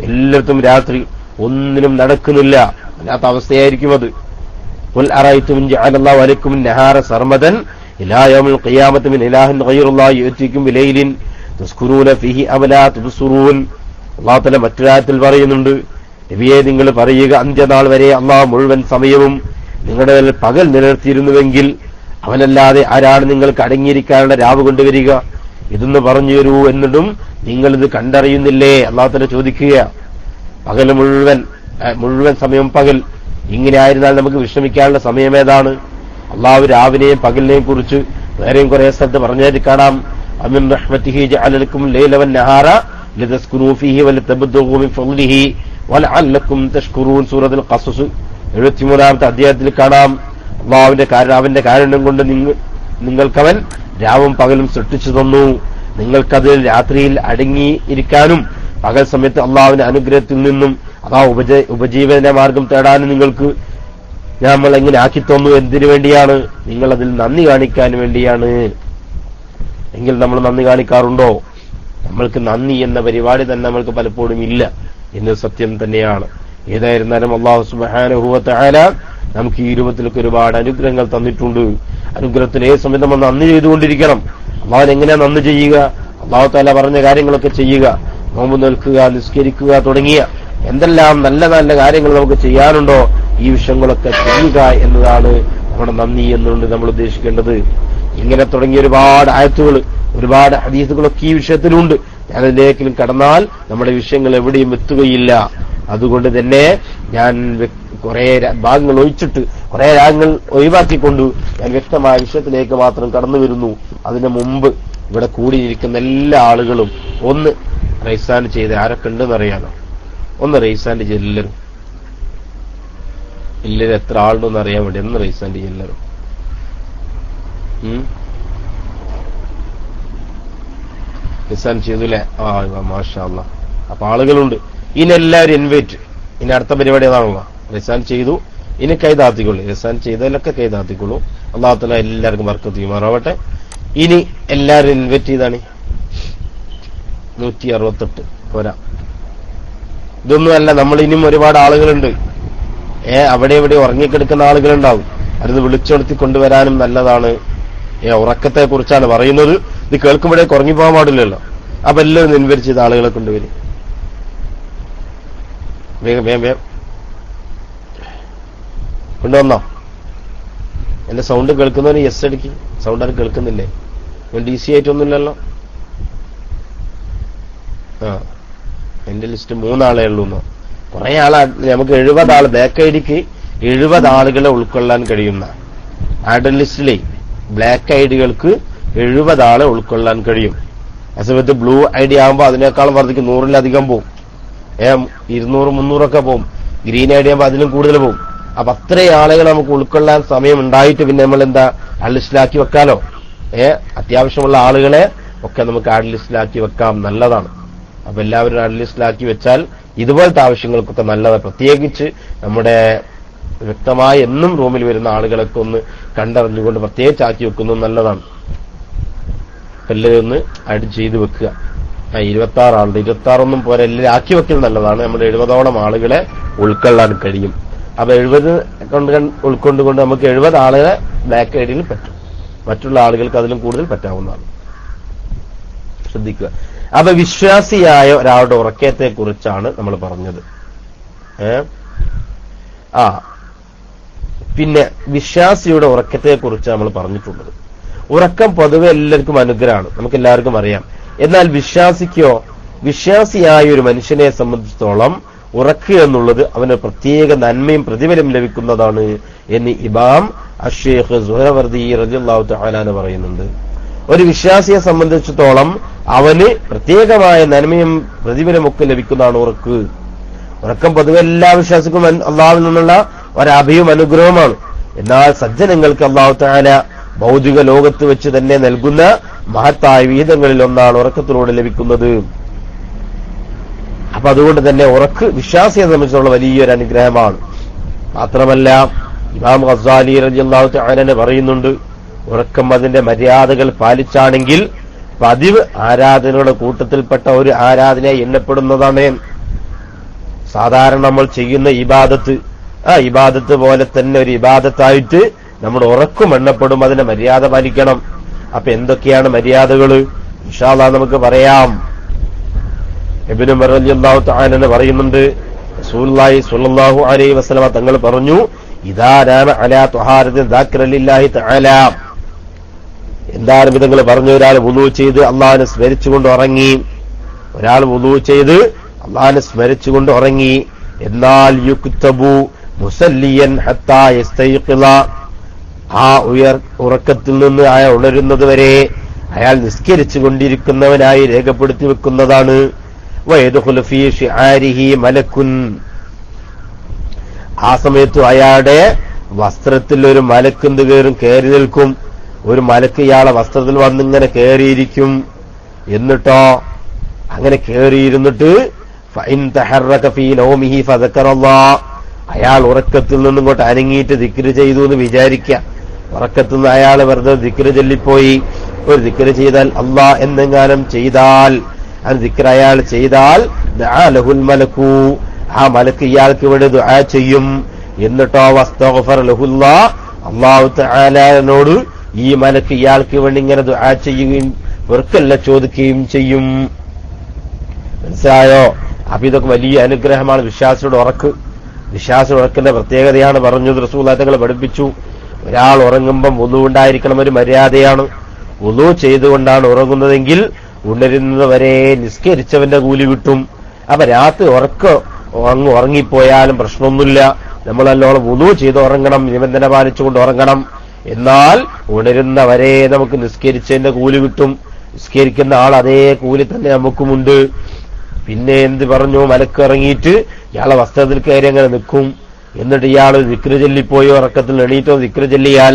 എല്ലായിടത്തും രാത്രി, ഒന്നിനും നടക്കുന്നില്ല, അല്ലാത്ത അവസ്ഥയായിരിക്കും അത്. ഖുൽ അറഅയ്തും ഇൻ ജഅലല്ലാഹു അലൈക്കും നഹാറ സർമദൻ ഇലാ യൗമിൽ ഖിയാമത്തി മിൻ ഇലാഹിൻ ഗൈറുല്ലാഹി യഅതികും ബിലൈലിൻ തസ്കുറൂന ഫീഹി അഫലാ തുബ്സിറൂൻ. അല്ലാഹു തആല മറ്റൊരായത്തിൽ പറയുന്നുണ്ട്, നബിയെ നിങ്ങൾ പറയുക, അന്ത്യനാൾ വരെ അല്ലാഹു മുഴുവൻ സമയവും നിങ്ങളുടെ പകൽ നിലനിർത്തിയിരുന്നുവെങ്കിൽ അവനല്ലാതെ ആരാണ് നിങ്ങൾക്ക് അടങ്ങിയിരിക്കാനുള്ള രാവ് കൊണ്ടുവരിക? ഇതൊന്ന് പറഞ്ഞു തരൂ. എന്നിട്ടും നിങ്ങളിത് കണ്ടറിയുന്നില്ലേ? അല്ലാഹു തആല ചോദിക്കുക. പകൽ മുഴുവൻ സമയം പകൽ ഇങ്ങനെ ആയിരുന്നാൽ നമുക്ക് വിശ്രമിക്കാനുള്ള സമയം ഏതാണ്? അല്ലാഹു രാവിനെയും പകലിനെയും കുറിച്ച് വേറെയും കുറെ സ്ഥലത്ത് പറഞ്ഞായിട്ട് കാണാം. അമിൻ റഹ്മതിഹി ജഅല ലക്കും ലൈല വൻ-നഹാറ ലിതസ്കുനൂ ഫീഹി വലതബ്തഗൂ മിൻ ഫളിഹി വലഅല്ലക്കും തഷ്കുറൂൻ. സൂറത്തുൽ ഖസസ് 73-ാമത്തെ അധ്യായത്തിൽ കാണാം. അവന്റെ കാരുണ്യം കൊണ്ട് നിങ്ങൾക്കവൻ രാവും പകലും സൃഷ്ടിച്ചു തന്നു. നിങ്ങൾക്കത് രാത്രിയിൽ അടങ്ങിയിരിക്കാനും പകൽ സമയത്ത് അള്ളാഹുവിന്റെ അനുഗ്രഹത്തിൽ നിന്നും അതാ ഉപജീവന മാർഗം തേടാനും നിങ്ങൾക്ക് നമ്മൾ എങ്ങനെ ആക്കി തന്നു. എന്തിനു വേണ്ടിയാണ്? നിങ്ങളതിൽ നന്ദി കാണിക്കാൻ വേണ്ടിയാണ്. എങ്കിൽ നമ്മൾ നന്ദി കാണിക്കാറുണ്ടോ? നമ്മൾക്ക് നന്ദി എന്ന പരിപാടി തന്നെ നമ്മൾക്ക് പലപ്പോഴും ഇല്ല എന്ന് സത്യം തന്നെയാണ്. ഏതായിരുന്നാലും അല്ലാഹു സുബ്ഹാനഹു വ തആല നമുക്ക് ഈ രൂപത്തിലൊക്കെ ഒരുപാട് അനുഗ്രഹങ്ങൾ തന്നിട്ടുണ്ട്. അനുഗ്രഹത്തിന് ഏത് സമയം നമ്മൾ നന്ദി ചെയ്തുകൊണ്ടിരിക്കണം. അള്ളാഹുവിന് എങ്ങനെയാ നന്ദി ചെയ്യുക? അല്ലാഹു തആല പറഞ്ഞ കാര്യങ്ങളൊക്കെ ചെയ്യുക, നോമ്പ് നിൽക്കുക, നിസ്കരിക്കുക തുടങ്ങിയ എന്തെല്ലാം നല്ല നല്ല കാര്യങ്ങൾ നമുക്ക് ചെയ്യാനുണ്ടോ ഈ വിഷയങ്ങളൊക്കെ ചെയ്യുക എന്നതാണ് നമ്മുടെ നന്ദി എന്നുകൊണ്ട് നമ്മൾ ഉദ്ദേശിക്കേണ്ടത്. ഇങ്ങനെ തുടങ്ങിയ ഒരുപാട് ആയത്തുകൾ, ഒരുപാട് ഹദീസുകളൊക്കെ ഈ വിഷയത്തിലുണ്ട്. ഞാനതിലേക്കും കടന്നാൽ നമ്മുടെ വിഷയങ്ങൾ എവിടെയും എത്തുകയില്ല. അതുകൊണ്ട് തന്നെ ഞാൻ കുറെ ഭാഗങ്ങൾ ഒഴിച്ചിട്ട് കുറെ രാഗങ്ങൾ ഒഴിവാക്കിക്കൊണ്ട് ഞാൻ വ്യക്തമായ വിഷയത്തിലേക്ക് മാത്രം കടന്നു വരുന്നു. അതിനു മുമ്പ് ഇവിടെ കൂടിയിരിക്കുന്ന എല്ലാ ആളുകളും ഒന്ന് റൈസാൻഡ് ചെയ്ത് ആരൊക്കെ ഉണ്ടെന്ന് അറിയാലോ. ഒന്ന് റൈസാൻഡ് ചെയ്ത് എല്ലാവരും എത്ര ആളുണ്ടെന്ന് അറിയാൻ വേണ്ടി ഒന്ന് റൈസാൻഡ് ചെയ്യും എല്ലാവരും. റൈസാൻഡ് ചെയ്തുല്ലേ? മാഷാ അല്ലാഹ്. അപ്പൊ ആളുകളുണ്ട്. ഇനി എല്ലാവരും ഇൻവൈറ്റ്. ഇനി അടുത്ത പരിപാടി അതാണല്ലോ. റിസാൻ ചെയ്തു, ഇനി കൈതാത്തിക്കൊള്ളു. റിസാൻ ചെയ്തതിലൊക്കെ കൈതാത്തിക്കൊള്ളൂ. അല്ലാഹു തആല എല്ലാവർക്കും ബർക്കത്ത് ചെയ്യുമാറാവട്ടെ. ഇനി എല്ലാവരും ഇൻവൈറ്റ് ചെയ്താണ്. 168 പോരാ. ഇതൊന്നുമല്ല, നമ്മൾ ഇനിയും ഒരുപാട് ആളുകളുണ്ട്. അവിടെ ഇവിടെ ഉറങ്ങിക്കെടുക്കുന്ന ആളുകളുണ്ടാവും. അത് വിളിച്ചുണർത്തി കൊണ്ടുവരാനും നല്ലതാണ്. ഉറക്കത്തെ കുറിച്ചാണ് പറയുന്നത്. ഇത് കേൾക്കുമ്പോഴേക്ക് ഉറങ്ങിപ്പോകാൻ പാടില്ലല്ലോ. അപ്പൊ എല്ലാവരും ഇൻവൈറ്റ് ചെയ്ത ആളുകളെ കൊണ്ടുവരും. വേഗം വേഗം വേഗം കൊണ്ടുവന്നോ? എന്റെ സൗണ്ട് കേൾക്കുന്നവന് യെസ് അടിക്ക്. സൗണ്ട് അത് കേൾക്കുന്നില്ലേ? DC ആയിട്ടൊന്നുമില്ലല്ലോ. എന്റെ ലിസ്റ്റ് 3 ആളേ ഉള്ളൂന്നോ? കുറെ ആളാ. നമുക്ക് 70 ആള് ബാക്ക് ഐഡിക്ക് 70 ആളുകളെ ഉൾക്കൊള്ളാൻ കഴിയുന്ന ആഡ് ലിസ്റ്റിലെ ബ്ലാക്ക് ഐഡികൾക്ക് 70 ആളെ ഉൾക്കൊള്ളാൻ കഴിയും. ആ സമയത്ത് ബ്ലൂ ഐഡി ആകുമ്പോൾ അതിനേക്കാളും വർദ്ധിക്കും. 100-ലധികം പോവും. 200-300 പോവും. ഗ്രീൻ ഐഡി ആകുമ്പോൾ അതിലും കൂടുതൽ പോവും. അപ്പൊ അത്രയും ആളുകൾ നമുക്ക് ഉൾക്കൊള്ളാൻ സമയം ഉണ്ടായിട്ട് പിന്നെ നമ്മൾ എന്താ ആഡ് ലിസ്റ്റിലാക്കി വെക്കാലോ. അത്യാവശ്യമുള്ള ആളുകളെ ഒക്കെ നമുക്ക് ആഡ് ലിസ്റ്റിലാക്കി വെക്കാം. നല്ലതാണ്. അപ്പൊ എല്ലാവരും ആഡ് ലിസ്റ്റിലാക്കി വെച്ചാൽ ഇതുപോലത്തെ ആവശ്യങ്ങൾക്കൊക്കെ നല്ലതാണ്. പ്രത്യേകിച്ച് നമ്മുടെ വ്യക്തമായി എന്നും റൂമിൽ വരുന്ന ആളുകളൊക്കെ ഒന്ന് കണ്ടറിഞ്ഞുകൊണ്ട് പ്രത്യേകിച്ച് ആക്കി വെക്കുന്നത് നല്ലതാണ്. എല്ലാവരും ഒന്ന് ആഡ് ചെയ്ത് വെക്കുക. 26 ആളുണ്ട്. 26 പോരെ, എല്ലാവരും ആക്കി വെക്കുന്നത് നല്ലതാണ്. നമ്മൾ 70ഓളം ആളുകളെ ഉൾക്കൊള്ളാൻ കഴിയും. അപ്പൊ 70 ഉൾക്കൊണ്ടുകൊണ്ട് നമുക്ക് 70 ആളുകളെ ബ്ലാക്ക് ഐഡിയിൽ പറ്റും. മറ്റുള്ള ആളുകൾക്ക് അതിലും കൂടുതൽ പറ്റാവുന്നതാണ്. ശ്രദ്ധിക്കുക. അപ്പൊ വിശ്വാസിയായ ഒരാളുടെ ഉറക്കത്തെ കുറിച്ചാണ് നമ്മൾ പറഞ്ഞത്. പിന്നെ വിശ്വാസിയുടെ ഉറക്കത്തെ കുറിച്ച് നമ്മൾ പറഞ്ഞിട്ടുള്ളത്. ഉറക്കം പൊതുവെ എല്ലാവർക്കും അനുഗ്രഹമാണ്, നമുക്ക് എല്ലാവർക്കും അറിയാം. എന്നാൽ വിശ്വാസിയായ ഒരു മനുഷ്യനെ സംബന്ധിച്ചിടത്തോളം ഉറക്കുക എന്നുള്ളത് അവന് പ്രത്യേക നന്മയും പ്രതിഫലം ലഭിക്കുന്നതാണ് എന്ന് ഇമാം അഷ്ശൈഖ് സുഹ്റവർദി റളിയല്ലാഹു തആല പറയുന്നുണ്ട്. ഒരു വിശ്വാസിയെ സംബന്ധിച്ചിടത്തോളം അവന് പ്രത്യേകമായ നന്മയും പ്രതിഫലമൊക്കെ ലഭിക്കുന്നതാണ് ഉറക്കം പൊതുവെ എല്ലാ വിശ്വാസിക്കും അള്ളാഹുവിൽ നിന്നുള്ള ഒരഭയവും അനുഗ്രഹവുമാണ്. എന്നാൽ സജ്ജനങ്ങൾക്ക് അള്ളാഹു തആല ഭൗതിക ലോകത്ത് വെച്ച് തന്നെ നൽകുന്ന മഹത്തായ വിഹിതങ്ങളിൽ ഒന്നാണ് ഉറക്കത്തിലൂടെ ലഭിക്കുന്നത്. അപ്പൊ അതുകൊണ്ട് തന്നെ വിശ്വാസിയെ സംബന്ധിച്ചുള്ള വലിയൊരു അനുഗ്രഹമാണ്. മാത്രമല്ല ഇമാം ഗസാലി റളിയല്ലാഹു തആല പറയുന്നുണ്ട്, ഉറക്കം അതിന്റെ മര്യാദകൾ പാലിച്ചാണെങ്കിൽ പതിവ് ആരാധനയുടെ കൂട്ടത്തിൽപ്പെട്ട ഒരു ആരാധനയായി എണ്ണപ്പെടുന്നതാണ്. സാധാരണ നമ്മൾ ചെയ്യുന്ന ഇബാദത്ത്, ആ ഇബാദത്ത് പോലെ തന്നെ ഒരു ഇബാദത്തായിട്ട് നമ്മുടെ ഉറക്കം എണ്ണപ്പെടും. അതിന്റെ മര്യാദ പാലിക്കണം. അപ്പൊ എന്തൊക്കെയാണ് മര്യാദകൾ? ഇൻഷാ അല്ലാഹ് നമുക്ക് പറയാം. ഇബ്നു ഉമർ റളിയല്ലാഹു തആല പറയുന്നുണ്ട്, റസൂലുള്ളാഹി സ്വല്ലല്ലാഹു അലൈഹി വസല്ലമ തങ്ങൾ പറഞ്ഞു, ഇദാ നാമ അലാ തുഹാരത്തിൻ ദാക്കിറ ലില്ലാഹി തആല. എന്താണ് വിധങ്ങൾ പറഞ്ഞു? ഒരാൾ വുളൂ ചെയ്ത് അള്ളാഹിനെ സ്മരിച്ചുകൊണ്ട് ഉറങ്ങി. ഉറങ്ങി. എന്നാൽ യുക്തബു മുസല്ലിയൻ ഹത്താ യസ്തൈഖിള. ആ ഉറക്കത്തിൽ നിന്ന് അയാൾ ഉണരുന്നത് വരെ അയാൾ നിസ്കരിച്ചു കൊണ്ടിരിക്കുന്നവനായി രേഖപ്പെടുത്തി വെക്കുന്നതാണ്. വയദ്ഖുലു ഫീ ശിആരിഹി മലക്കുൻ. ആ സമയത്ത് അയാളുടെ വസ്ത്രത്തിൽ ഒരു മലക്ക് കയറി നിൽക്കും. ഒരു മലക്ക് ഇയാളെ വസ്ത്രത്തിൽ വന്നിങ്ങനെ കയറിയിരിക്കും. എന്നിട്ടോ അങ്ങനെ കയറിയിരുന്നിട്ട് ഫഇൻ തഹറക ഫീ നൗമിഹി ഫദക്കറല്ലാഹ്. അയാൾ ഉറക്കത്തിൽ നിന്നും ഇങ്ങോട്ട് അനങ്ങിയിട്ട് ദിക്റ് ചെയ്തു എന്ന് വിചാരിക്കുക. ഉറക്കത്തിൽ നിന്ന് അയാൾ വെറുതെ ദിക്റ് ചൊല്ലിപ്പോയി. ഒരു ദിക്റ് ചെയ്താൽ അല്ലാഹ് എന്തെങ്കിലും ചെയ്താൽ, ആ ദിക്റ് അയാൾ ചെയ്താൽ ദഅ ലഹുൽ മലക്കു. ആ മലക്ക് ഇയാൾക്ക് വേണ്ടി ദുആ ചെയ്യും. എന്നിട്ടോ വസ്തഗ്ഫറ ലഹുല്ലാഹ്. അല്ലാഹു തആലയോട് ഈ മലക്ക് ഇയാൾക്ക് വേണ്ടി ഇങ്ങനെ ദുആ ചെയ്യുകയും വെറുക്കല്ല ചോദിക്കുകയും ചെയ്യും. മനസ്സിലായോ? അപ്പൊ ഇതൊക്കെ വലിയ അനുഗ്രഹമാണ് വിശ്വാസിയുടെ ഉറക്ക്. വിശ്വാസിയുടെ ഉറക്കിന്റെ പ്രത്യേകതയാണ് പറഞ്ഞത്. റസൂലുള്ളാഹി തങ്ങൾ പഠിപ്പിച്ചു, ഒരാൾ ഉറങ്ങുമ്പം വുളൂ ഉണ്ടായിരിക്കണം. ഒരു മര്യാദയാണ്. വുളൂ ചെയ്തുകൊണ്ടാണ് ഉറങ്ങുന്നതെങ്കിൽ ഉണരുന്നത് വരെ നിസ്കരിച്ചവന്റെ കൂലി കിട്ടും. അപ്പൊ രാത്രി ഉറങ്ങിപ്പോയാലും പ്രശ്നമൊന്നുമില്ല. നമ്മൾ നല്ലോണം വുളു ചെയ്ത് ഉറങ്ങണം, നിബന്ധന പാലിച്ചുകൊണ്ട് ഉറങ്ങണം. എന്നാൽ ഉണരുന്നവരെ നമുക്ക് നിസ്കരിച്ചതിന്റെ കൂലി കിട്ടും. നിസ്കരിക്കുന്ന ആൾ അതേ കൂലി തന്നെ നമുക്കുമുണ്ട്. പിന്നെ എന്ത് പറഞ്ഞു? മലക്ക് ഇറങ്ങിയിട്ട് ഇയാളെ വസ്ത്രത്തിൽ കയറി അങ്ങനെ നിൽക്കും. എന്നിട്ട് ഇയാൾ ദിക്റ് ചൊല്ലിപ്പോയി ഉറക്കത്തിൽ എണീറ്റോ ദിക്റ് ചൊല്ലിയാൽ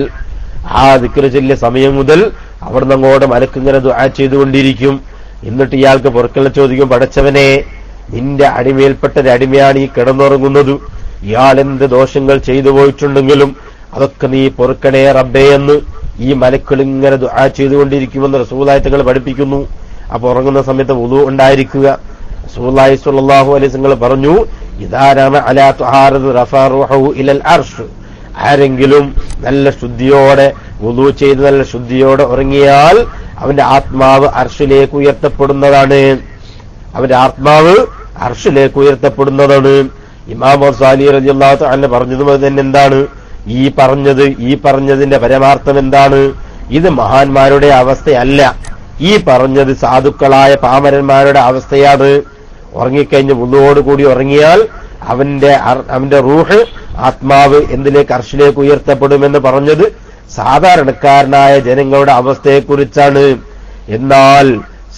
ആ ദിക്റ് ചൊല്ലിയ സമയം മുതൽ അവിടുന്ന് അങ്ങോട്ട് മലക്ക് ഇങ്ങനെ ദുആ ചെയ്തുകൊണ്ടിരിക്കും. എന്നിട്ട് ഇയാൾക്ക് പൊറുക്കൽ ചോദിക്കും, പടച്ചവനെ, നിന്റെ അടിമയിൽപ്പെട്ട ഒരു അടിമയാണ് ഈ കിടന്നുറങ്ങുന്നത്. ഇയാൾ എന്ത് ദോഷങ്ങൾ ചെയ്തു പോയിട്ടുണ്ടെങ്കിലും അതൊക്കെ നീ പൊറുക്കണേ റബ്ബേ എന്ന് ഈ മലക്കുകൾ ഇങ്ങനെ ദുആ ചെയ്തുകൊണ്ടിരിക്കുമെന്ന് റസൂലുള്ളാഹി തങ്ങൾ പഠിപ്പിക്കുന്നു. അപ്പൊ ഉറങ്ങുന്ന സമയത്ത് വുളു ഉണ്ടായിരിക്കുക. റസൂലുള്ളാഹി സ്വല്ലല്ലാഹു അലൈഹി വസല്ലം പറഞ്ഞു, ഇദാ നമ അലാ തുഹാറത് റഫഅ റൂഹു ഇലൽ അർശ്. ആരെങ്കിലും നല്ല ശുദ്ധിയോടെ വുളു ചെയ്ത് നല്ല ശുദ്ധിയോടെ ഉറങ്ങിയാൽ അവന്റെ ആത്മാവ് അർശിലേക്ക് ഉയർത്തപ്പെടുന്നതാണ്. അവന്റെ ആത്മാവ് അർശിലേക്ക് ഉയർത്തപ്പെടുന്നതാണ്. ഇമാം ഗസാലി റളിയല്ലാഹു തആല പറഞ്ഞതും തന്നെ എന്താണ് ഈ പറഞ്ഞതിന്റെ പരമാർത്ഥം എന്താണ്? ഇത് മഹാന്മാരുടെ അവസ്ഥയല്ല, ഈ പറഞ്ഞത് സാധുക്കളായ പാമരന്മാരുടെ അവസ്ഥയാണ്. ഉറങ്ങിക്കഴിഞ്ഞ് വുളുവോടുകൂടി ഉറങ്ങിയാൽ അവന്റെ റൂഹ് ആത്മാവ് എന്തിലേക്ക് അർശിലേക്ക് ഉയർത്തപ്പെടുമെന്ന് പറഞ്ഞത് സാധാരണക്കാരനായ ജനങ്ങളുടെ അവസ്ഥയെക്കുറിച്ചാണ്. എന്നാൽ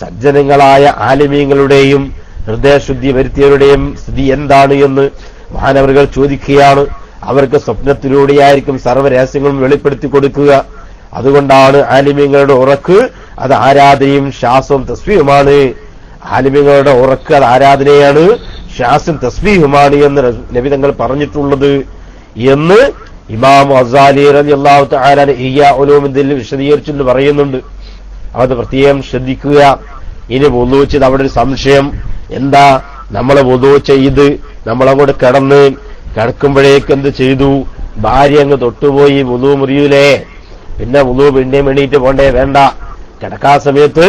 സജ്ജനങ്ങളായ ആലിമീങ്ങളുടെയും ഹൃദയശുദ്ധി വരുത്തിയവരുടെയും സ്ഥിതി എന്താണ് എന്ന് മഹാനവറുകൾ ചോദിക്കുകയാണ്. അവർക്ക് സ്വപ്നത്തിലൂടെയായിരിക്കും സർവ്വരഹസ്യങ്ങളും വെളിപ്പെടുത്തി കൊടുക്കുക. അതുകൊണ്ടാണ് ആലിമീങ്ങളുടെ ഉറക്ക് അത് ആരാധനയും ശ്വാസവും തസ്ബീഹുമാണ്. ആലിമീങ്ങളുടെ ഉറക്ക് അത് ആരാധനയാണ്, ശ്വാസം തസ്ബീഹുമാണ് എന്ന് നബി തങ്ങൾ പറഞ്ഞിട്ടുള്ളത് എന്ന് ഇമാം ഗസാലി റളിയല്ലാഹു തആല ഇഹ്യാ ഉലൂമുദ്ദീൻ വിശദീകരിച്ചെന്ന് പറയുന്നുണ്ട്. അത് പ്രത്യേകം ശ്രദ്ധിക്കുക. ഇനി വുളു ചെയ്ത് അവിടെ ഒരു സംശയം എന്താ? നമ്മളെ വുളു ചെയ്ത് നമ്മളങ്ങോട്ട് കിടക്കുമ്പോഴേക്ക് എന്ത് ചെയ്തു? ഭാര്യ അങ്ങ് തൊട്ടുപോയി, വുളു മുറിയൂലേ? പിന്നെ വുളു പിന്നെയും എണീറ്റ് പോണ്ടേ? വേണ്ട. കിടക്കാൻ സമയത്ത്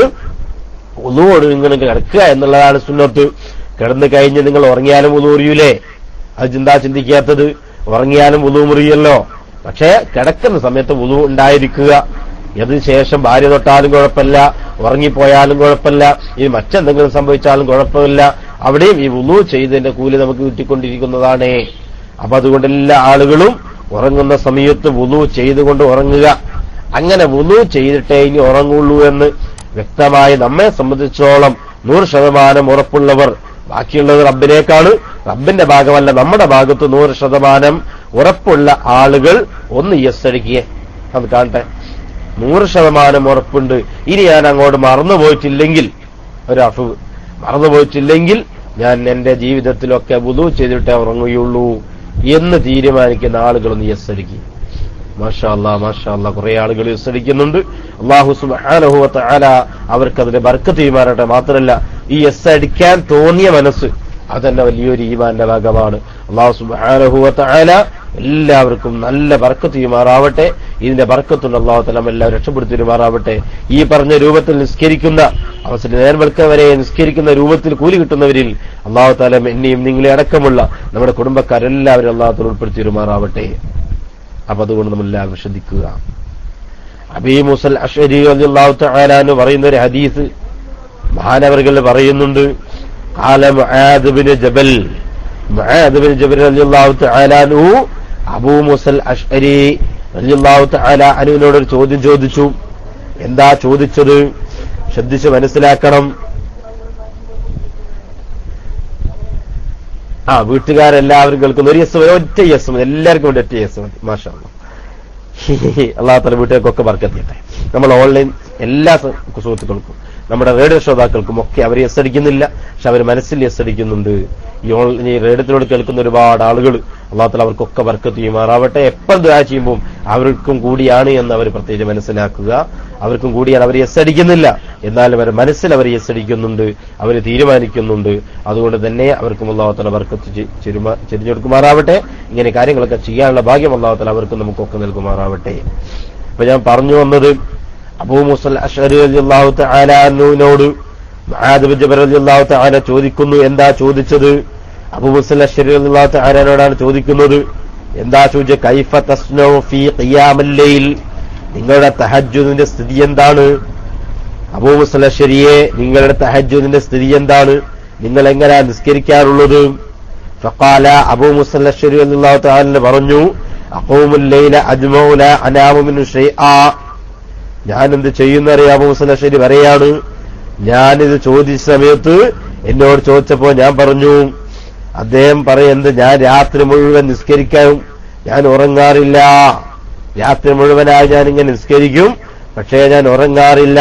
വുളുവോട് ഇങ്ങനെ കിടക്കുക എന്നുള്ളതാണ് സുന്നത്ത്. കിടന്നു കഴിഞ്ഞ് നിങ്ങൾ ഉറങ്ങിയാലും വുളു മുറിയൂലേ? അത് ചിന്തിക്കാത്തത്. ഉറങ്ങിയാലും വുളു മുറിയല്ലോ. പക്ഷേ കിടക്കുന്ന സമയത്ത് വുളു ഉണ്ടായിരിക്കുക. അതിനുശേഷം ഭാര്യ തൊട്ടാലും കുഴപ്പമില്ല, ഉറങ്ങിപ്പോയാലും കുഴപ്പമില്ല, ഇനി മറ്റെന്തെങ്കിലും സംഭവിച്ചാലും കുഴപ്പമില്ല. അവിടെയും ഈ വുളു ചെയ്തതിന്റെ കൂലി നമുക്ക് കിട്ടിക്കൊണ്ടിരിക്കുന്നതാണ്. അപ്പൊ അതുകൊണ്ട് എല്ലാ ആളുകളും ഉറങ്ങുന്ന സമയത്ത് വുളു ചെയ്തുകൊണ്ട് ഉറങ്ങുക. അങ്ങനെ വുളു ചെയ്തിട്ടേ ഇനി ഉറങ്ങുള്ളൂ എന്ന് വ്യക്തമായി നമ്മെ സംബന്ധിച്ചോളം 100% ഉറപ്പുള്ളവർ, ബാക്കിയുള്ളത് റബ്ബിലേക്കാണ്, റബ്ബിന്റെ ഭാഗമല്ല, നമ്മുടെ ഭാഗത്ത് 100% ഉറപ്പുള്ള ആളുകൾ ഒന്ന് യെസ് അടിക്കുക. അത് കാണട്ടെ. 100% ഉറപ്പുണ്ട്. ഇനി ഞാൻ അങ്ങോട്ട് മറന്നുപോയിട്ടില്ലെങ്കിൽ, മറന്നുപോയിട്ടില്ലെങ്കിൽ ഞാൻ എന്റെ ജീവിതത്തിലൊക്കെ വുളു ചെയ്തിട്ടേ ഉറങ്ങുകയുള്ളൂ എന്ന് തീരുമാനിക്കുന്ന ആളുകളൊന്ന് യെസ് അടിക്കുക. മാഷാ അല്ലാഹ്, മാഷാ അല്ലാഹ്. കുറെ ആളുകൾ യെസ് അടിക്കുന്നുണ്ട്. അല്ലാഹു സുബ്ഹാനഹു വ തആല അവർക്ക് അതിന്റെ ബർക്കത്ത് ചെയ്യുമാറാകട്ടെ. മാത്രമല്ല, ഈ യെസ് അടിക്കാൻ തോന്നിയ മനസ്സ് അതന്നെ വലിയൊരു ഈമാന്റെ ഭാഗമാണ്. അല്ലാഹു സുബ്ഹാനഹു വ തആല എല്ലാവർക്കും നല്ല ബർക്കത്ത് ചെയ്യുമാറാവട്ടെ. ഇതിന്റെ ബർക്കത്തുണ്ട് അല്ലാഹു തആല എല്ലാം രക്ഷപ്പെടുത്തിയുമാറാവട്ടെ. ഈ പറഞ്ഞ രൂപത്തിൽ നിസ്കരിക്കുന്ന അവസരം നേർവൽക്ക വരെ നിസ്കരിക്കുന്ന രൂപത്തിൽ കൂലി കിട്ടുന്നവരിൽ അല്ലാഹു തആല എന്നെയും നിങ്ങളെ അടക്കമുള്ള നമ്മുടെ കുടുംബക്കാരെല്ലാവരും അല്ലാഹു തആല ഉൾപ്പെടുത്തിയുമാറാവട്ടെ. അപ്പൊ അതുകൊണ്ട് നമ്മളെല്ലാവരും ശ്രദ്ധിക്കുക. അബീ മൂസൽ അശ്അരി റളിയല്ലാഹു തആല എന്ന് പറയുന്ന ഒരു ഹദീസ് മഹാനവറുകൾ പറയുന്നുണ്ട്. ഖാല മുആദ് ബിൻ ജബൽ റളിയല്ലാഹു തആല അൻഹു അബൂ മൂസൽ അശ്അരി റളിയല്ലാഹു തആല അൻഹുവിനോട് ഒരു ചോദ്യം ചോദിച്ചു. എന്താ ചോദിച്ചത്? ശ്രദ്ധിച്ച് മനസ്സിലാക്കണം. വീട്ടുകാരെല്ലാവരും കേൾക്കുന്ന ഒരു യെസ്, ഒറ്റ യെസ് മതി, എല്ലാവർക്കും വേണ്ടി ഒറ്റ യെസ് മതി. മാഷാ അല്ലാഹ്. അല്ലാഹു തആല വീട്ടുകാർക്കൊക്കെ ബർക്കത്ത് ചെയ്യട്ടെ. നമ്മൾ ഓൺലൈൻ എല്ലാ സുഹൃത്തുക്കൾക്കും നമ്മുടെ റേഡിയോ ശ്രോതാക്കൾക്കും ഒക്കെ അവർ യെസ് അടിക്കുന്നില്ല, പക്ഷെ അവർ മനസ്സിൽ യെസ് അടിക്കുന്നുണ്ട്. ഈ റേഡിയോത്തിലൂടെ കേൾക്കുന്ന ഒരുപാട് ആളുകൾ അല്ലാഹു തആല അവർക്കൊക്കെ ബർക്കത്ത് ചെയ്യുമാറാവട്ടെ. എപ്പോൾ ദുആ ചെയ്യുമ്പോൾ അവർക്കും കൂടിയാണ് എന്ന് അവർ പ്രത്യേകിച്ച് മനസ്സിലാക്കുക. അവർക്കും കൂടിയാണ്. അവർ യെസ് അടിക്കുന്നില്ല, എന്നാലും അവർ മനസ്സിൽ അവർ യെസ് അടിക്കുന്നുണ്ട്, അവർ തീരുമാനിക്കുന്നുണ്ട്. അതുകൊണ്ട് തന്നെ അവർക്കും അല്ലാഹു തആല ബർക്കത്ത് ചെരിഞ്ഞെടുക്കുമാറാവട്ടെ. ഇങ്ങനെ കാര്യങ്ങളൊക്കെ ചെയ്യാനുള്ള ഭാഗ്യം അല്ലാഹു തആല അവർക്കും നമുക്കൊക്കെ നൽകുമാറാവട്ടെ. അപ്പൊ ഞാൻ പറഞ്ഞു വന്നത്, അബൂ മൂസൽ അശ്അരി റളിയല്ലാഹു തആല അൻഹുവിനോട് മുആദ് ബിൻ ജബൽ റളിയല്ലാഹു തആല ചോദിക്കുന്നു. എന്താ ചോദിച്ചത്? അബൂ മൂസൽ അശ്അരി റളിയല്ലാഹു തആലയോടാണ് ചോദിക്കുന്നത്. എന്താ ചോദിച്ചത്? കൈഫ തസ്നഉ ഫീ ഖിയാമിൽ ലൈൽ, നിങ്ങളുടെ തഹജ്ജുദിന്റെ സ്ഥിതി എന്താണ്? അബൂ മൂസൽ അശ്അരിയെ, നിങ്ങളുടെ തഹജ്ജുദിന്റെ സ്ഥിതി എന്താണ്? നിങ്ങൾ എങ്ങനെയാ നിസ്കരിക്കാറുള്ളത്? ഫഖാല അബൂ മൂസ അശ്ശരി റളിയല്ലാഹു തആല പറഞ്ഞു, അഖൂമുൽ ലൈല അജ്മഉ ലാ അനാമു മിൻ ഷൈആ. ഞാൻ എന്ത് ചെയ്യുന്നറിയാം? അബൂ മൂസ അശ്ശരി പറയാണ്, ഞാനിത് ചോദിച്ച സമയത്ത് എന്നോട് ചോദിച്ചപ്പോ ഞാൻ പറഞ്ഞു, അദ്ദേഹം പറയുന്നത് ഞാൻ രാത്രി മുഴുവൻ നിസ്കരിക്കും, ഞാൻ ഉറങ്ങാറില്ല. രാത്രി മുഴുവനായി ഞാനിങ്ങനെ നിസ്കരിക്കും, പക്ഷേ ഞാൻ ഉറങ്ങാറില്ല.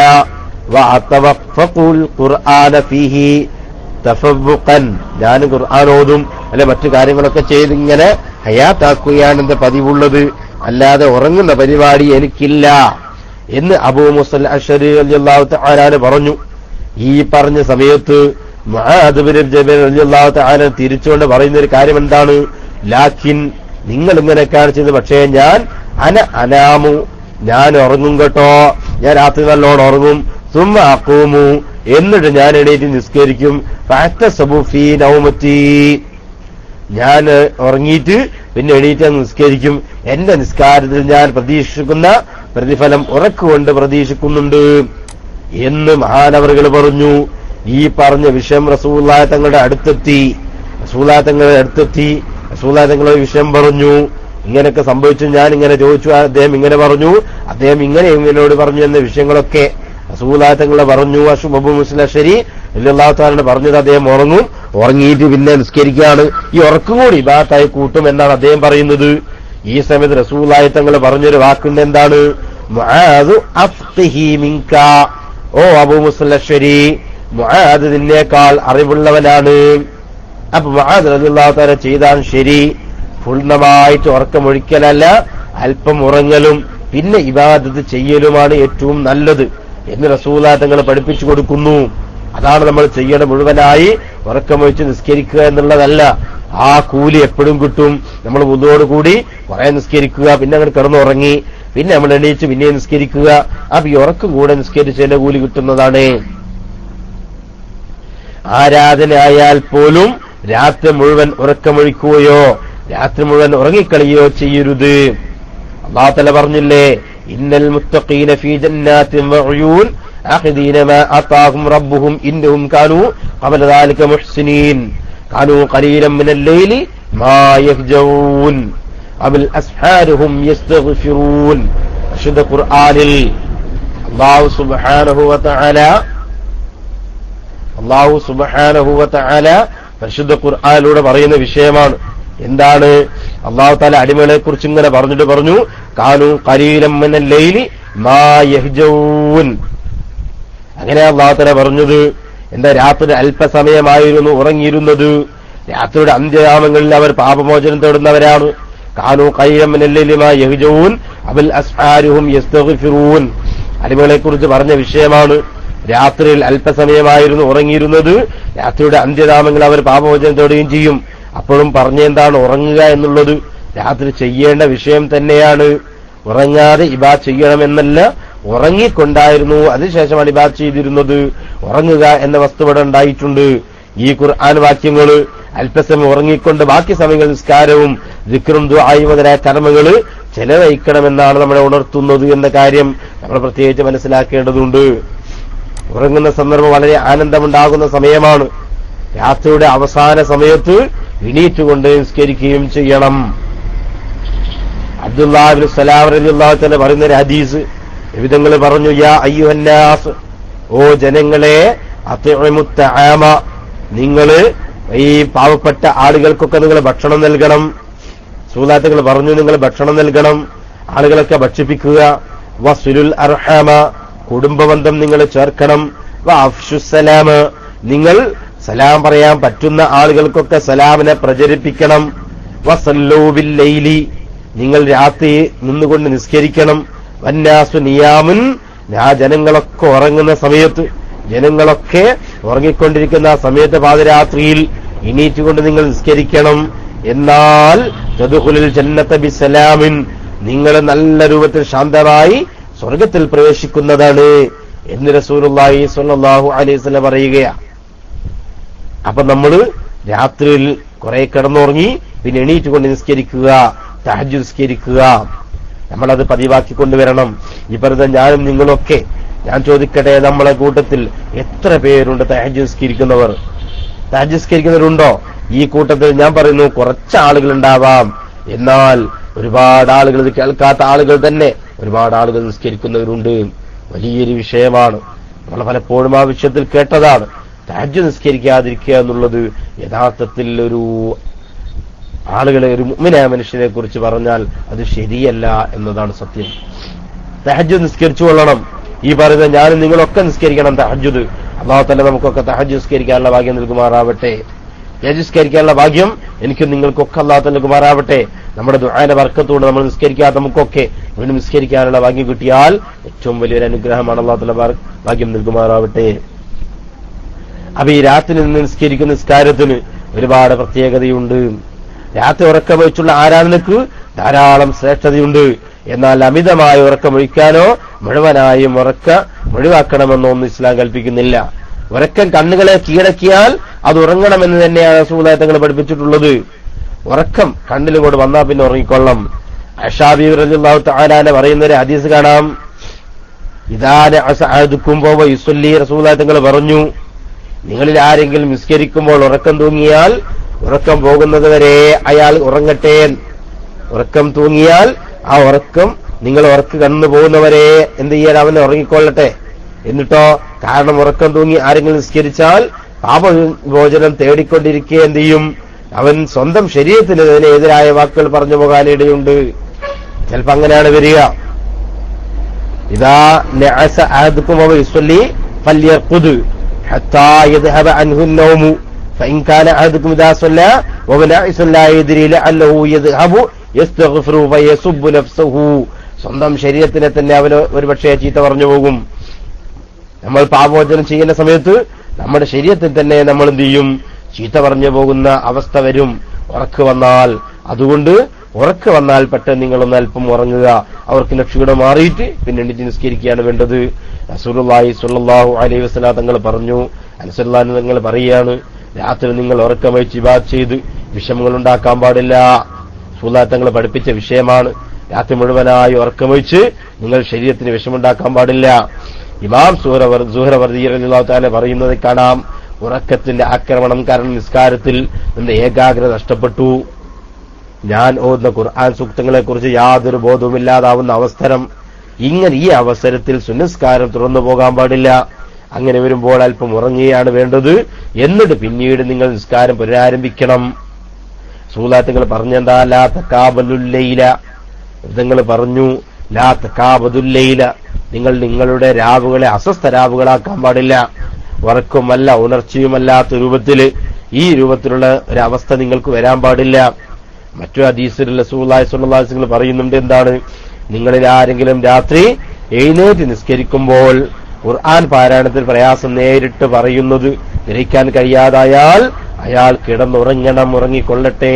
വഅതവഖഫുൽ ഖുർആന ഫീഹി തഫവ്വുഖൻ. ഞാൻ ഖുർആൻ ഓതും അല്ലെ മറ്റു കാര്യങ്ങളൊക്കെ ചെയ്ത് ഇങ്ങനെ ഹയാത്താക്കുകയാണ് എന്റെ പതിവുള്ളത്, അല്ലാതെ ഉറങ്ങുന്ന പരിപാടി എനിക്കില്ല എന്ന് അബൂ മൂസ അശ്ശരി റളിയല്ലാഹു തആല പറഞ്ഞു. ഈ പറഞ്ഞ സമയത്ത് മുആദ് ബിൻ ജബൽ റളിയല്ലാഹു തആല തിരിച്ചുകൊണ്ട് പറയുന്ന ഒരു കാര്യം എന്താണ്? ലാക്കിൻ, നിങ്ങൾ ഇങ്ങനെയൊക്കെയാണ് ചെയ്തത്, പക്ഷേ ഞാൻ അനാമു, ഞാൻ ഉറങ്ങും കേട്ടോ, ഞാൻ രാത്രി നല്ലോണം ഉറങ്ങും. സുമ്മ അഖൂമു, എന്നിട്ട് ഞാൻ എണീറ്റ് നിസ്കരിക്കും. ഫഅതസബു ഫീ നൗമതി, ഞാൻ ഉറങ്ങിയിട്ട് പിന്നെ എണീറ്റ് നിസ്കരിക്കും. എന്റെ നിസ്കാരത്തിൽ ഞാൻ പ്രതീക്ഷിക്കുന്ന പ്രതിഫലം ഉറക്കുകൊണ്ട് പ്രതീക്ഷിക്കുന്നുണ്ട് എന്ന് മഹാനവറുകൾ പറഞ്ഞു. ഈ പറഞ്ഞ വിഷയം റസൂലുള്ളാഹി തങ്ങളുടെ അടുത്തെത്തി. റസൂലുള്ളാഹി തങ്ങളുടെ വിഷയം പറഞ്ഞു, ഇങ്ങനെയൊക്കെ സംഭവിച്ചു, ഞാൻ ഇങ്ങനെ ചോദിച്ചു, അദ്ദേഹം ഇങ്ങനെ പറഞ്ഞു, അദ്ദേഹം ഇങ്ങനെ എന്നോട് പറഞ്ഞു എന്ന വിഷയങ്ങളൊക്കെ റസൂലുള്ളാഹി തങ്ങൾ പറഞ്ഞു. അബൂ മൂസ അശ്ശരി റളിയല്ലാഹു തആല പറഞ്ഞത് അദ്ദേഹം ഉറങ്ങിയിട്ട് പിന്നെ നിസ്കരിക്കുകയാണ്. ഈ ഉറക്കം കൂടി ഇബാദത്തായി കൂട്ടും എന്നാണ് അദ്ദേഹം പറയുന്നത്. ഈ സമയത്ത് റസൂലുള്ളാഹി തങ്ങൾ പറഞ്ഞൊരു വാക്കുണ്ട്, എന്താണ്? മുആദു അഫ്ഖിഹി മിൻക, ഓ അബൂ മൂസ അശ്ശരി, മുആദ് നിന്നേക്കാൾ അറിവുള്ളവനാണ്. അപ്പൊ മുആദ് റളിയല്ലാഹു തആല ചെയ്താണ് ശരി, പൂർണ്ണമായിട്ട് ഉറക്കമൊഴിക്കലല്ല, അല്പം ഉറങ്ങലും പിന്നെ ഇബാദത്ത് ചെയ്യലുമാണ് ഏറ്റവും നല്ലത് എന്ന് റസൂലുള്ളാഹി തങ്ങൾ പഠിപ്പിച്ചു കൊടുക്കുന്നു. അതാണ് നമ്മൾ ചെയ്യേണ്ട. മുഴുവനായി ഉറക്കമൊഴിച്ച് നിസ്കരിക്കുക എന്നുള്ളതല്ല. ആ കൂലി എപ്പോഴും കിട്ടും. നമ്മൾ വുദുവോടുകൂടി കുറെ നിസ്കരിക്കുക, പിന്നെ അങ്ങനെ കിടന്നുറങ്ങി, പിന്നെ നമ്മൾ എണീച്ച് പിന്നെ നിസ്കരിക്കുക. അപ്പൊ ഈ ഉറക്കം കൂടെ നിസ്കരിച്ചതിന്റെ കൂലി കിട്ടുന്നതാണ്. ആരാധനയായാൽ പോലും രാത്രി മുഴുവൻ ഉറക്കമൊഴിക്കുകയോ രാത്രി മുഴുവൻ ഉറങ്ങിക്കളിയോ ചെയ്യരുത്. അല്ലാഹു തആല പറഞ്ഞില്ലേ, ഇന്നൽ മുത്തഖീന ഫീ ജന്നാത്തിൻ വഉയൂൻ ആഖിദീന മാ അതാഹും റബ്ബുഹും ഇന്നഹും കാനൂ ഖബല ദാലിക മുഹ്സിനീൻ കാനൂ ഖലീലൻ മിനൽ ലൈലി മാ യഹ്ജഊൻ അബിൽ അസ്ഹാരിഹും യസ്തഗ്ഫിറൂൻ. വിശുദ്ധ ഖുർആനിൽ അല്ലാഹു സുബ്ഹാനഹു വ തആല പരിശുദ്ധ ഖുർആനിലൂടെ പറയുന്ന വിഷയമാണ്. എന്താണ്? അല്ലാഹു തആല അടിമകളെ കുറിച്ച് ഇങ്ങനെ പറഞ്ഞിട്ട് പറഞ്ഞു, കാനൂ ഖലീലൻ മിനൽ ലൈലി മാ യഹ്ജഊൻ. അങ്ങനെ അല്ലാഹു തആല പറഞ്ഞത് എന്താ? രാത്രി അല്പസമയമായിരുന്നു ഉറങ്ങിയിരുന്നത്. രാത്രിയുടെ അന്ത്യയാമങ്ങളിൽ അവർ പാപമോചനം തേടുന്നവരാണ്. കാനൂ ഖലീലൻ മിനൽ ലൈലി മാ യഹ്ജഊൻ അബിൽ അസ്ഹാരിഹും യസ്തഗ്ഫിറൂൻ. അടിമകളെ കുറിച്ച് പറഞ്ഞ വിഷയമാണ്. രാത്രിയിൽ അല്പസമയമായിരുന്നു ഉറങ്ങിയിരുന്നത്, രാത്രിയുടെ അന്ത്യനാമങ്ങൾ അവർ പാപമോചനം തേടുകയും ചെയ്യും. അപ്പോഴും പറഞ്ഞെന്താണ്? ഉറങ്ങുക എന്നുള്ളത് രാത്രി ചെയ്യേണ്ട വിഷയം തന്നെയാണ്. ഉറങ്ങാതെ ഇബാദത്ത് ചെയ്യണമെന്നല്ല, ഉറങ്ങിക്കൊണ്ടായിരുന്നു അതിനുശേഷമാണ് ഇബാദത്ത് ചെയ്തിരുന്നത്. ഉറങ്ങുക എന്ന വസ്തു ഇവിടെ ഉണ്ടായിട്ടുണ്ട്. ഈ ഖുർആൻ വാക്യങ്ങൾ അല്പസമയം ഉറങ്ങിക്കൊണ്ട് ബാക്കി സമയങ്ങൾ നിസ്കാരവും ദിക്റും ദുആയും മുതലായ കർമ്മങ്ങൾ ചെലവഴിക്കണമെന്നാണ് നമ്മളെ ഉണർത്തുന്നത് എന്ന കാര്യം നമ്മൾ പ്രത്യേകിച്ച് മനസ്സിലാക്കേണ്ടതുണ്ട്. ഉറങ്ങുന്ന സന്ദർഭം വളരെ ആനന്ദമുണ്ടാകുന്ന സമയമാണ്. രാത്രിയുടെ അവസാന സമയത്ത് എണീറ്റുകൊണ്ട് നിസ്കരിക്കുകയും ചെയ്യണം. അബ്ദുല്ലാഹ് ഇബ്നു സലാം റളിയല്ലാഹു തആല പറയുന്ന ഒരു ഹദീസ് വിവിധങ്ങൾ പറഞ്ഞു, യാ അയ്യുഹന്നാസ്, ഓ ജനങ്ങളെ, അത്ഇമുത് തആമ, നിങ്ങൾ ഈ പാവപ്പെട്ട ആളുകൾക്കൊക്കെ നിങ്ങൾ ഭക്ഷണം നൽകണം. റസൂലുള്ളാഹി പറഞ്ഞു, നിങ്ങൾ ഭക്ഷണം നൽകണം, ആളുകളൊക്കെ ഭക്ഷിപ്പിക്കുക. വസ്ലുൽ അർഹാമ, കുടുംബബന്ധം നിങ്ങൾ ചേർക്കണം. വഅഫ്ശുസ്സലാമ, നിങ്ങൾ സലാം പറയാൻ പറ്റുന്ന ആളുകൾക്കൊക്കെ സലാമിനെ പ്രചരിപ്പിക്കണം. വസല്ലൂ ബിൽ ലൈലി, നിങ്ങൾ രാത്രി നിന്നുകൊണ്ട് നിസ്കരിക്കണം. വന്നാസു നിയാമുൻ, ആ ജനങ്ങളൊക്കെ ഉറങ്ങുന്ന സമയത്ത്, ജനങ്ങളൊക്കെ ഉറങ്ങിക്കൊണ്ടിരിക്കുന്ന ആ സമയത്ത് പാതിരാത്രിയിൽ എണീറ്റുകൊണ്ട് നിങ്ങൾ നിസ്കരിക്കണം. എന്നാൽ തദ്ഖുലുൽ ജന്നത ബിസലാമിൻ, നിങ്ങൾ നല്ല രൂപത്തിൽ ശാന്തമായി സ്വർഗത്തിൽ പ്രവേശിക്കുന്നതാണ് എന്ന് റസൂലുള്ളാഹി സ്വല്ലല്ലാഹു അലൈഹി വസല്ലം പറയുകയാണ്. അപ്പൊ നമ്മൾ രാത്രിയിൽ കുറെ കിടന്നുറങ്ങി പിന്നെ എണീറ്റുകൊണ്ട് നിസ്കരിക്കുക, തഹജ്ജുദ് നിസ്കരിക്കുക, നമ്മളത് പതിവാക്കിക്കൊണ്ടുവരണം. ഈ പറഞ്ഞ ഞാനും നിങ്ങളൊക്കെ, ഞാൻ ചോദിക്കട്ടെ, നമ്മളെ കൂട്ടത്തിൽ എത്ര പേരുണ്ട് തഹജ്ജുദ് നിസ്കരിക്കുന്നവർ? തഹജ്ജുദ് നിസ്കരിക്കുന്നവരുണ്ടോ? ഈ കൂട്ടത്തിൽ ഞാൻ പറയുന്നു കുറച്ച് ആളുകൾ ഉണ്ടാവാം, എന്നാൽ ഒരുപാട് ആളുകൾ, ഇത് കേൾക്കാത്ത ആളുകൾ തന്നെ ഒരുപാട് ആളുകൾ നിസ്കരിക്കുന്നവരുണ്ട്. വലിയൊരു വിഷയമാണ്. നമ്മൾ പലപ്പോഴും ആ വിഷയത്തിൽ കേട്ടതാണ്. തഹജ്ജുദ് നിസ്കരിക്കാതിരിക്കുക എന്നുള്ളത് യഥാർത്ഥത്തിൽ ഒരു ആളുകളെ, ഒരു മുഅ്മിനായ മനുഷ്യനെ കുറിച്ച് പറഞ്ഞാൽ അത് ശരിയല്ല എന്നതാണ് സത്യം. തഹജ്ജുദ് നിസ്കരിച്ചു കൊള്ളണം. ഈ പറയുന്ന ഞാനും നിങ്ങളൊക്കെ നിസ്കരിക്കണം തഹജ്ജുദ്. അല്ലാഹു തആല നമുക്കൊക്കെ തഹജ്ജുദ് നിസ്കരിക്കാനുള്ള ഭാഗ്യം നൽകുമാറാവട്ടെ. നിസ്കരിക്കാനുള്ള ഭാഗ്യം എനിക്കും നിങ്ങൾക്കൊക്കെ അല്ലാഹു തആല നൽകുമാറാവട്ടെ. നമ്മുടെ ദുആയുടെ ബർക്കത്തോടെ നമ്മൾ നിസ്കരിക്കാത്ത നമുക്കൊക്കെ വീണ്ടും നിസ്കരിക്കാനുള്ള ഭാഗ്യം കിട്ടിയാൽ ഏറ്റവും വലിയൊരു അനുഗ്രഹമാണ്. അല്ലാഹു തആല ഭാഗ്യം നൽകുമാറാവട്ടെ. അപ്പൊ ഈ രാത്രി നിന്ന് നിസ്കരിക്കുന്ന നിസ്കാരത്തിന് ഒരുപാട് പ്രത്യേകതയുണ്ട്. രാത്രി ഉറക്കമൊഴിച്ചുള്ള ആരാധനക്ക് ധാരാളം ശ്രേഷ്ഠതയുണ്ട്. എന്നാൽ അമിതമായ ഉറക്കമൊഴിക്കാനോ മുഴുവനായും ഒഴിവാക്കണമെന്നോ ഒന്നും ഇസ്ലാം കൽപ്പിക്കുന്നില്ല. ഉറക്കം കണ്ണുകളെ കീഴടക്കിയാൽ അത് ഉറങ്ങണമെന്ന് തന്നെയാണ് റസൂലുള്ളാഹി തങ്ങൾ പഠിപ്പിച്ചിട്ടുള്ളത്. ഉറക്കം കണ്ണിലൂടെ വന്നാൽ പിന്നെ ഉറങ്ങിക്കൊള്ളം. ആയിഷ ബീവി റളിയല്ലാഹു തആല അൻഹ പറയുന്ന ഒരു ഹദീസ് കാണാം. ഇദാ അസഅദുക്കും വ യുസല്ലി, റസൂലുള്ളാഹി തങ്ങൾ പറഞ്ഞു, നിങ്ങളിൽ ആരെങ്കിലും നിസ്കരിക്കുമ്പോൾ ഉറക്കം തൂങ്ങിയാൽ ഉറക്കം പോകുന്നത് വരെ അയാൾ ഉറങ്ങട്ടെ. ഉറക്കം തൂങ്ങിയാൽ ആ ഉറക്കം, നിങ്ങൾ ഉറക്ക് കടന്നു പോകുന്നവരെ എന്ത് ചെയ്യാൻ അവനെ ഉറങ്ങിക്കൊള്ളട്ടെ. എന്നിട്ടോ, കാരണം ഉറക്കം തൂങ്ങി ആരെങ്കിലും നിസ്കരിച്ചാൽ പാപഭോജനം തേടിക്കൊണ്ടിരിക്കുക എന്ത് ചെയ്യും, അവൻ സ്വന്തം ശരീരത്തിന് എതിരായ വാക്കുകൾ പറഞ്ഞു പോകാനിടയുണ്ട്. ചിലപ്പോ അങ്ങനെയാണ് വരിക. ഇതാ നഅസ അഹദുക്കും വ യുസല്ലി ഫല്യർഖുദ് ഹത്താ യദ്ഹബ അൻഹു النوم فإن كان أحدكم إذا صلى وهو ناعس لا يدري لعله يذهب يستغفر فيسب نفسه. സ്വന്തം ശരീരത്തിനെ തന്നെ അവന് ഒരുപക്ഷേ ചീത്ത പറഞ്ഞു പോകും. നമ്മൾ പാപമോചനം ചെയ്യുന്ന സമയത്ത് നമ്മുടെ ശരീരത്തിൽ തന്നെ നമ്മൾ എന്ത് ചെയ്യും, ചീത്ത പറഞ്ഞു പോകുന്ന അവസ്ഥ വരും ഉറക്ക് വന്നാൽ. അതുകൊണ്ട് ഉറക്ക് വന്നാൽ പെട്ടെന്ന് നിങ്ങളൊന്ന് അല്പം ഉറങ്ങുക. അവർക്ക് ക്ഷീണം മാറിയിട്ട് പിന്നെ എണീറ്റ് നിസ്കരിക്കുകയാണ് വേണ്ടത്. റസൂലുള്ളാഹി സ്വല്ലല്ലാഹു അലൈഹി വസല്ലം തങ്ങൾ പറഞ്ഞു, അൻസല്ലാഹു തങ്ങൾ പറയുകയാണ്, രാത്രി നിങ്ങൾ ഉറക്കമൊഴിച്ച് ഇബാദത്ത് ചെയ്ത് വിഷമങ്ങൾ ഉണ്ടാക്കാൻ പാടില്ല. റസൂലുള്ളാഹി തങ്ങൾ പഠിപ്പിച്ച വിഷയമാണ്. രാത്രി മുഴുവനായി ഉറക്കമൊഴിച്ച് നിങ്ങൾ ശരീരത്തിന് വിഷമുണ്ടാക്കാൻ പാടില്ല. ഇമാം സുഹ്റവർദി റളിയല്ലാഹു തആല പറയുന്നത് കാണാം, ഉറക്കത്തിന്റെ ആക്രമണം കാരണം നിസ്കാരത്തിൽ നിന്ന് ഏകാഗ്രത നഷ്ടപ്പെട്ടു. ഞാൻ ഓതുന്ന ഖുർആൻ സൂക്തങ്ങളെ കുറിച്ച് യാതൊരു ബോധവുമില്ലാതാവുന്ന അവസരം. ഇങ്ങനെ ഈ അവസരത്തിൽ സുന്നസ്കാരം തുറന്നു പോകാൻ പാടില്ല. അങ്ങനെ വരുമ്പോൾ അല്പം ഉറങ്ങുകയാണ് വേണ്ടത്. എന്നിട്ട് പിന്നീട് നിങ്ങൾ നിസ്കാരം പുനരാരംഭിക്കണം. റസൂലുള്ളാഹി പറഞ്ഞെന്താ, ലാ തകാബലുൽ ലൈല, നിങ്ങൾ പറഞ്ഞു ലാ തകാബദുൽ ലൈല, നിങ്ങൾ നിങ്ങളുടെ രാവുകളെ അസ്വസ്ഥ രാവുകളാക്കാൻ പാടില്ല. ഉറക്കമല്ല ഉണർച്ചയുമല്ലാത്ത രൂപത്തില്, ഈ രൂപത്തിലുള്ള ഒരവസ്ഥ നിങ്ങൾക്ക് വരാൻ പാടില്ല. മറ്റൊരു ഹദീസിൽ റസൂലുള്ളാഹി സ്വല്ലല്ലാഹു അലൈഹി വസല്ലം പറയുന്നുണ്ട്, എന്താണ്, നിങ്ങളിൽ ആരെങ്കിലും രാത്രി എഴുന്നേറ്റ് നിസ്കരിക്കുമ്പോൾ ഖുർആൻ പാരായണത്തിൽ പ്രയാസം നേരിട്ട് പറയുന്നത് ഗ്രഹിക്കാൻ കഴിയാതായാൽ അയാൾ കിടന്നുറങ്ങണം, ഉറങ്ങിക്കൊള്ളട്ടെ.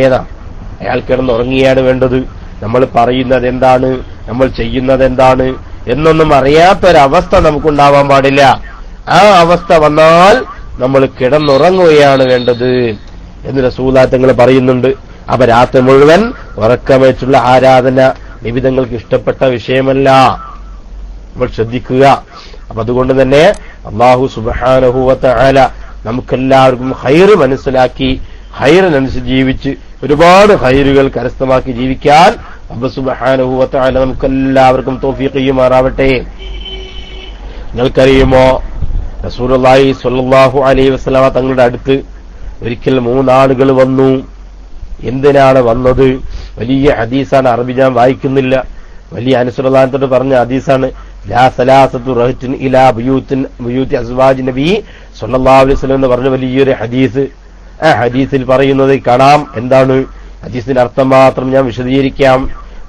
അയാൾ കിടന്നുറങ്ങിയാണ് വേണ്ടത്. നമ്മൾ പറയുന്നത് എന്താണ്, നമ്മൾ ചെയ്യുന്നത് എന്താണ് എന്നൊന്നും അറിയാത്തൊരവസ്ഥ നമുക്കുണ്ടാവാൻ പാടില്ല. ആ അവസ്ഥ വന്നാൽ നമ്മൾ കിടന്നുറങ്ങുകയാണ് വേണ്ടത് എന്ന് റസൂലുള്ളാഹി തങ്ങൾ പറയുന്നുണ്ട്. അപ്പൊ രാത്രി മുഴുവൻ ഉറക്കമേറ്റുള്ള ആരാധന നിബിധങ്ങൾക്ക് ഇഷ്ടപ്പെട്ട വിഷയമല്ല. നമ്മൾ ശ്രദ്ധിക്കുക. അപ്പൊ അതുകൊണ്ട് തന്നെ അല്ലാഹു സുബ്ഹാനഹു വ തആല നമുക്കെല്ലാവർക്കും ഖൈർ മനസ്സിലാക്കി ഖൈറിനനുസരിച്ച് ജീവിച്ച് ഒരുപാട് ഖൈറുകൾ കരസ്ഥമാക്കി ജീവിക്കാൻ റബ്ബ് സുബ്ഹാനഹു വ തആല നമുക്കെല്ലാവർക്കും തൗഫീഖ് ചെയ്യുമാറാവട്ടെ. നിങ്ങൾക്കറിയുമോ, റസൂലുള്ളാഹി സ്വല്ലല്ലാഹു അലൈഹി വസല്ലമ തങ്ങളുടെ അടുത്ത് ഒരിക്കൽ 3 ആളുകൾ വന്നു. എന്തിനാണ് വന്നത്? വലിയ ഹദീസാണ്, അറബി ഞാൻ വായിക്കുന്നില്ല. വലിയ അനുസൃതാനത്തോട് പറഞ്ഞ ഹദീസാണ്. ലാ സലാസത്തു റഹ്തിൻ ഇലാ ബുയൂത്തി അസ്വാജി നബി സ്വല്ലല്ലാഹു അലൈഹി വസല്ലം എന്ന് പറഞ്ഞ വലിയൊരു ഹദീസ്. ആ ഹദീസിൽ പറയുന്നത് കാണാം. എന്താണ് ഹദീസിന്റെ അർത്ഥം മാത്രം ഞാൻ വിശദീകരിക്കാം.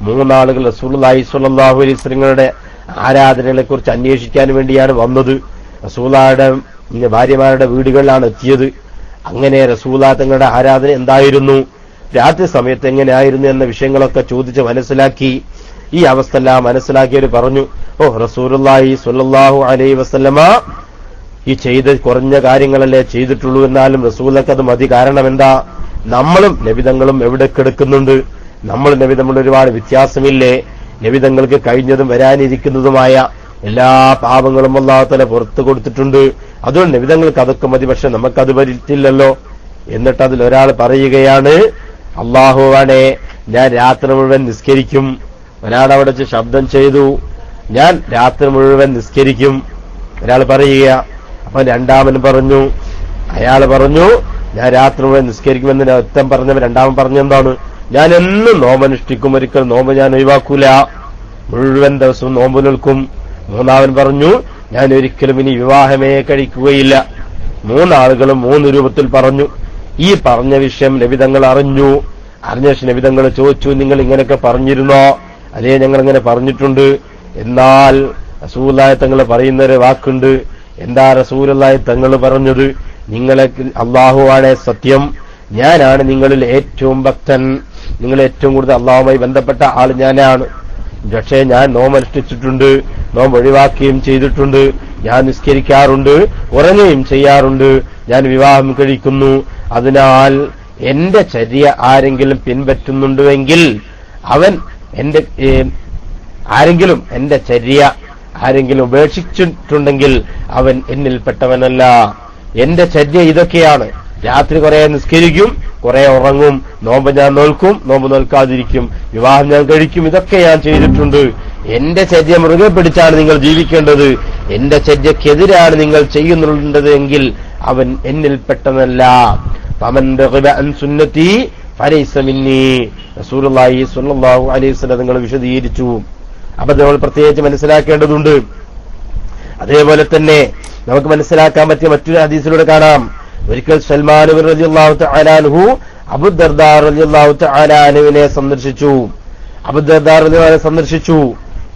3 ആളുകൾ റസൂലുള്ളാഹി സ്വല്ലല്ലാഹു അലൈഹി വസല്ലമയുടെ ആരാധനകളെ കുറിച്ച് അന്വേഷിക്കാൻ വേണ്ടിയാണ് വന്നത്. റസൂലുള്ളാഹിയുടെ ഭാര്യമാരുടെ വീടുകളിലാണ് എത്തിയത്. അങ്ങനെ റസൂലുള്ളാഹി തങ്ങളുടെ ആരാധന എന്തായിരുന്നു, രാത്രി സമയത്ത് എങ്ങനെയായിരുന്നു എന്ന വിഷയങ്ങളൊക്കെ ചോദിച്ച് മനസ്സിലാക്കി. ഈ അവസ്ഥ എല്ലാം മനസ്സിലാക്കിയവർ പറഞ്ഞു, ഓ റസൂലുള്ളാഹി സ്വല്ലല്ലാഹു അലൈഹി വസല്ലമ ഈ ചെയ്ത കുറഞ്ഞ കാര്യങ്ങളല്ലേ ചെയ്തിട്ടുള്ളൂ, എന്നാലും റസൂലക്ക് അത് മതി. കാരണം എന്താ, നമ്മളും നബിതങ്ങളും എവിടെ കിടക്കുന്നുണ്ട്, നമ്മൾ നബിതങ്ങൾ ഒരുപാട് വ്യത്യാസമില്ലേ, നബിതങ്ങൾക്ക് കഴിഞ്ഞതും വരാനിരിക്കുന്നതുമായ എല്ലാ പാപങ്ങളും അല്ലാഹു തആല പുറത്തു കൊടുത്തിട്ടുണ്ട്. അതുകൊണ്ട് നബിതങ്ങൾക്ക് അതൊക്കെ മതി. പക്ഷെ നമുക്കത് പറ്റില്ലല്ലോ എന്നിട്ട് അതിൽ ഒരാൾ പറയുകയാണ്, അല്ലാഹുവാണേ ഞാൻ രാത്രി മുഴുവൻ നിസ്കരിക്കും. ഒരാൾ അവിടെ വെച്ച് ശബ്ദം ചെയ്തു, ഞാൻ രാത്രി മുഴുവൻ നിസ്കരിക്കും. ഒരാൾ പറയുക. അപ്പൊ രണ്ടാമൻ പറഞ്ഞു, അയാൾ പറഞ്ഞു ഞാൻ രാത്രി മുഴുവൻ നിസ്കരിക്കുമെന്ന് ഒറ്റം പറഞ്ഞവൻ രണ്ടാമൻ പറഞ്ഞെന്താണ്, ഞാൻ എന്നും നോമ്പനുഷ്ഠിക്കും, ഒരിക്കൽ നോമ്പ് ഞാൻ ഒഴിവാക്കൂല, മുഴുവൻ ദിവസവും നോമ്പ് നിൽക്കും. മൂന്നാമൻ പറഞ്ഞു ഞാൻ ഒരിക്കലും ഇനി വിവാഹമേ കഴിക്കുകയില്ല. മൂന്നാളുകളും മൂന്ന് രൂപത്തിൽ പറഞ്ഞു. ഈ പറഞ്ഞ വിഷയം നബിതങ്ങൾ അറിഞ്ഞു. അറിഞ്ഞ ശേഷം നബിതങ്ങൾ ചോദിച്ചു, നിങ്ങൾ ഇങ്ങനെയൊക്കെ പറഞ്ഞിരുന്നോ? അതേ, ഞങ്ങൾ ഇങ്ങനെ പറഞ്ഞിട്ടുണ്ട്. എന്നാൽ റസൂലുള്ളാഹി തങ്ങൾ പറയുന്നൊരു വാക്കുണ്ട്. എന്താ റസൂലുള്ളാഹി തങ്ങൾ പറഞ്ഞത്? നിങ്ങളെ അല്ലാഹുവാണ് സത്യം, ഞാനാണ് നിങ്ങളിൽ ഏറ്റവും ഭക്തൻ, നിങ്ങൾ ഏറ്റവും കൂടുതൽ അല്ലാഹുമായി ബന്ധപ്പെട്ട ആൾ ഞാനാണ്. പക്ഷേ ഞാൻ നോമ്പനുഷ്ഠിച്ചിട്ടുണ്ട്, നോമ്പ് ഒഴിവാക്കുകയും ചെയ്തിട്ടുണ്ട്, ഞാൻ നിസ്കരിക്കാറുണ്ട്, ഉറങ്ങുകയും ചെയ്യാറുണ്ട്, ഞാൻ വിവാഹം കഴിക്കുന്നു. അതിനാൽ എന്റെ ചര്യ ആരെങ്കിലും പിൻപറ്റുന്നുണ്ടെങ്കിൽ അവൻ ആരെങ്കിലും എന്റെ ചര്യ ആരെങ്കിലും ഉപേക്ഷിച്ചിട്ടുണ്ടെങ്കിൽ അവൻ എന്നിൽപ്പെട്ടവനല്ല. എന്റെ ചര്യ ഇതൊക്കെയാണ്. രാത്രി കുറെ നിസ്കരിക്കും, കുറെ ഉറങ്ങും, നോമ്പ് ഞാൻ നോൽക്കും, നോമ്പ് നോൽക്കാതിരിക്കും, വിവാഹം ഞാൻ കഴിക്കും, ഇതൊക്കെ ഞാൻ ചെയ്തിട്ടുണ്ട്. എന്റെ ചര്യ മുറുകെ പിടിച്ചാണ് നിങ്ങൾ ജീവിക്കേണ്ടത്. എന്റെ ചര്യക്കെതിരാണ് നിങ്ങൾ ചെയ്യുന്നുള്ളത് എങ്കിൽ അവൻ എന്നിൽപ്പെട്ടതല്ല. ഫമൻ റഗബ അൻ സുന്നതി ഫലൈസ മിന്നി. റസൂലുള്ളാഹി സ്വല്ലല്ലാഹു അലൈഹി വസല്ലം നിങ്ങൾ വിശദീകരിച്ചു. അപ്പൊ നമ്മൾ പ്രത്യേകിച്ച് മനസ്സിലാക്കേണ്ടതുണ്ട്. അതേപോലെ തന്നെ നമുക്ക് മനസ്സിലാക്കാൻ പറ്റിയ മറ്റൊരു ഹദീസിലൂടെ കാണാം. ഒരിക്കൽ സൽമാൻ റളിയല്ലാഹു തആല അൻഹു അബൂ ദർദാ റളിയല്ലാഹു തആല അൻഹുവിനെ സന്ദർശിച്ചു. അബൂ ദർദാ റളിയല്ലാഹു സന്ദർശിച്ചു.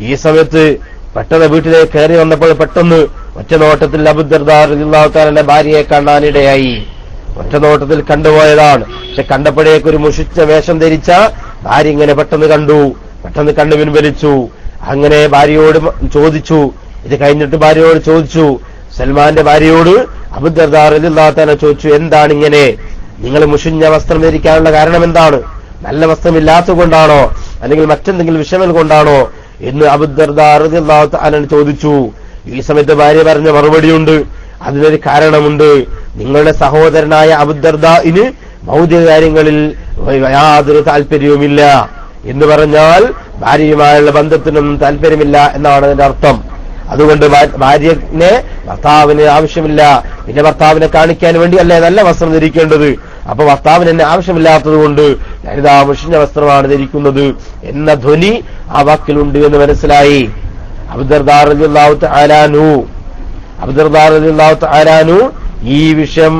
ഈ സമയത്ത് പെട്ടെന്ന് വീട്ടിലേക്ക് കയറി വന്നപ്പോൾ പെട്ടെന്ന് ഒറ്റ നോട്ടത്തിൽ അബൂ ദർദാ റളിയല്ലാഹു തആലയുടെ ഭാര്യയെ കാണാനിടയായി. ഒറ്റ നോട്ടത്തിൽ കണ്ടുപോയതാണ്. പക്ഷെ കണ്ടപ്പോഴേക്ക് ഒരു മുഷിച്ച വേഷം ധരിച്ച ഭാര്യ ഇങ്ങനെ പെട്ടെന്ന് കണ്ടു. പെട്ടെന്ന് കണ്ണു പിൻവലിച്ചു. അങ്ങനെ ഭാര്യയോട് ചോദിച്ചു. ഇത് കഴിഞ്ഞിട്ട് ഭാര്യയോട് ചോദിച്ചു. സൽമാന്റെ ഭാര്യയോട് അബൂ ദർദാ റളിയല്ലാഹു തആല ചോദിച്ചു, എന്താണ് ഇങ്ങനെ നിങ്ങൾ മുഷിഞ്ഞ വസ്ത്രം ധരിക്കാനുള്ള കാരണം എന്താണ്? നല്ല വസ്ത്രമില്ലാത്തതുകൊണ്ടാണോ അല്ലെങ്കിൽ മറ്റെന്തെങ്കിലും വിഷമം കൊണ്ടാണോ എന്ന് അബൂ ദർദാ റളിയല്ലാഹു തആല ചോദിച്ചു. ഈ സമയത്ത് ഭാര്യ പറഞ്ഞ മറുപടിയുണ്ട്, അതിനൊരു കാരണമുണ്ട്. നിങ്ങളുടെ സഹോദരനായ അബൂ ദർദാഇന് ഭൗതിക കാര്യങ്ങളിൽ യാതൊരു താല്പര്യവുമില്ല എന്ന് പറഞ്ഞാൽ ഭാര്യയുമായുള്ള ബന്ധത്തിനൊന്നും താല്പര്യമില്ല എന്നാണ് അതിന്റെ അർത്ഥം. അതുകൊണ്ട് ഭാര്യനെ ഭർത്താവിന് ആവശ്യമില്ല. പിന്നെ ഭർത്താവിനെ കാണിക്കാൻ വേണ്ടി അല്ലേ നല്ല വസ്ത്രം ധരിക്കേണ്ടത്. അപ്പൊ ഭർത്താവിന് എന്നെ ആവശ്യമില്ലാത്തത് കൊണ്ട് ഞാനിതാ മുഷിഞ്ഞ വസ്ത്രമാണ് ധരിക്കുന്നത് എന്ന ധ്വനി ആ വാക്കിലുണ്ട് എന്ന് മനസ്സിലായി. അബൂ ദർദാ റളിയല്ലാഹു തആല അൻഹു ഈ വിഷയം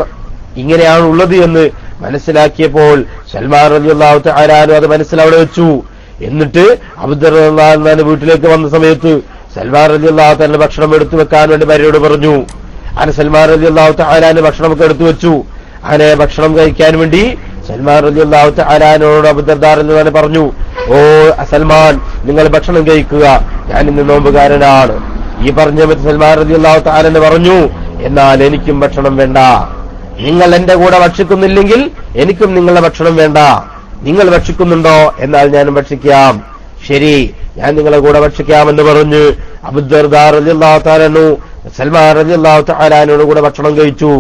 ഇങ്ങനെയാണ് ഉള്ളത് എന്ന് മനസ്സിലാക്കിയപ്പോൾ സൽമാൻ റളിയല്ലാഹു തആല അൻഹു അത് മനസ്സിലവിടെ വെച്ചു. എന്നിട്ട് അബൂ ദർദാ റളിയല്ലാഹു അൻഹു വീട്ടിലേക്ക് വന്ന സമയത്ത് സൽമാൻ റളിയല്ലാഹു തആല ഭക്ഷണം എടുത്തു വെക്കാൻ വേണ്ടി ഭാര്യയോട് പറഞ്ഞു. അങ്ങനെ സൽമാൻ റളിയല്ലാഹു തആല ഭക്ഷണമൊക്കെ എടുത്തു വെച്ചു. അങ്ങനെ ഭക്ഷണം കഴിക്കാൻ വേണ്ടി സൽമാൻ റളിയല്ലാഹു തആലയോട് അബൂ ദർദാ റളിയല്ലാഹു അൻഹു പറഞ്ഞു, ഓ സൽമാൻ, നിങ്ങൾ ഭക്ഷണം കഴിക്കുക, ഞാൻ ഇന്ന് നോമ്പുകാരനാണ്. ഈ പറഞ്ഞ സൽമാൻ റളിയല്ലാഹു തആല പറഞ്ഞു, എന്നാൽ എനിക്കും ഭക്ഷണം വേണ്ട. നിങ്ങൾ എന്റെ കൂടെ ഭക്ഷിക്കുന്നില്ലെങ്കിൽ എനിക്കും നിങ്ങളുടെ ഭക്ഷണം വേണ്ട. നിങ്ങൾ ഭക്ഷിക്കുന്നുണ്ടോ? എന്നാൽ ഞാനും ഭക്ഷിക്കാം. ശരി, ഞാൻ നിങ്ങളെ കൂടെ ഭക്ഷിക്കാമെന്ന് പറഞ്ഞ് അബൂ ദർദാ റളിയല്ലാഹു തആല സൽമാൻ റളിയല്ലാഹു തആലയോട് കൂടെ ഭക്ഷണം കഴിച്ചു.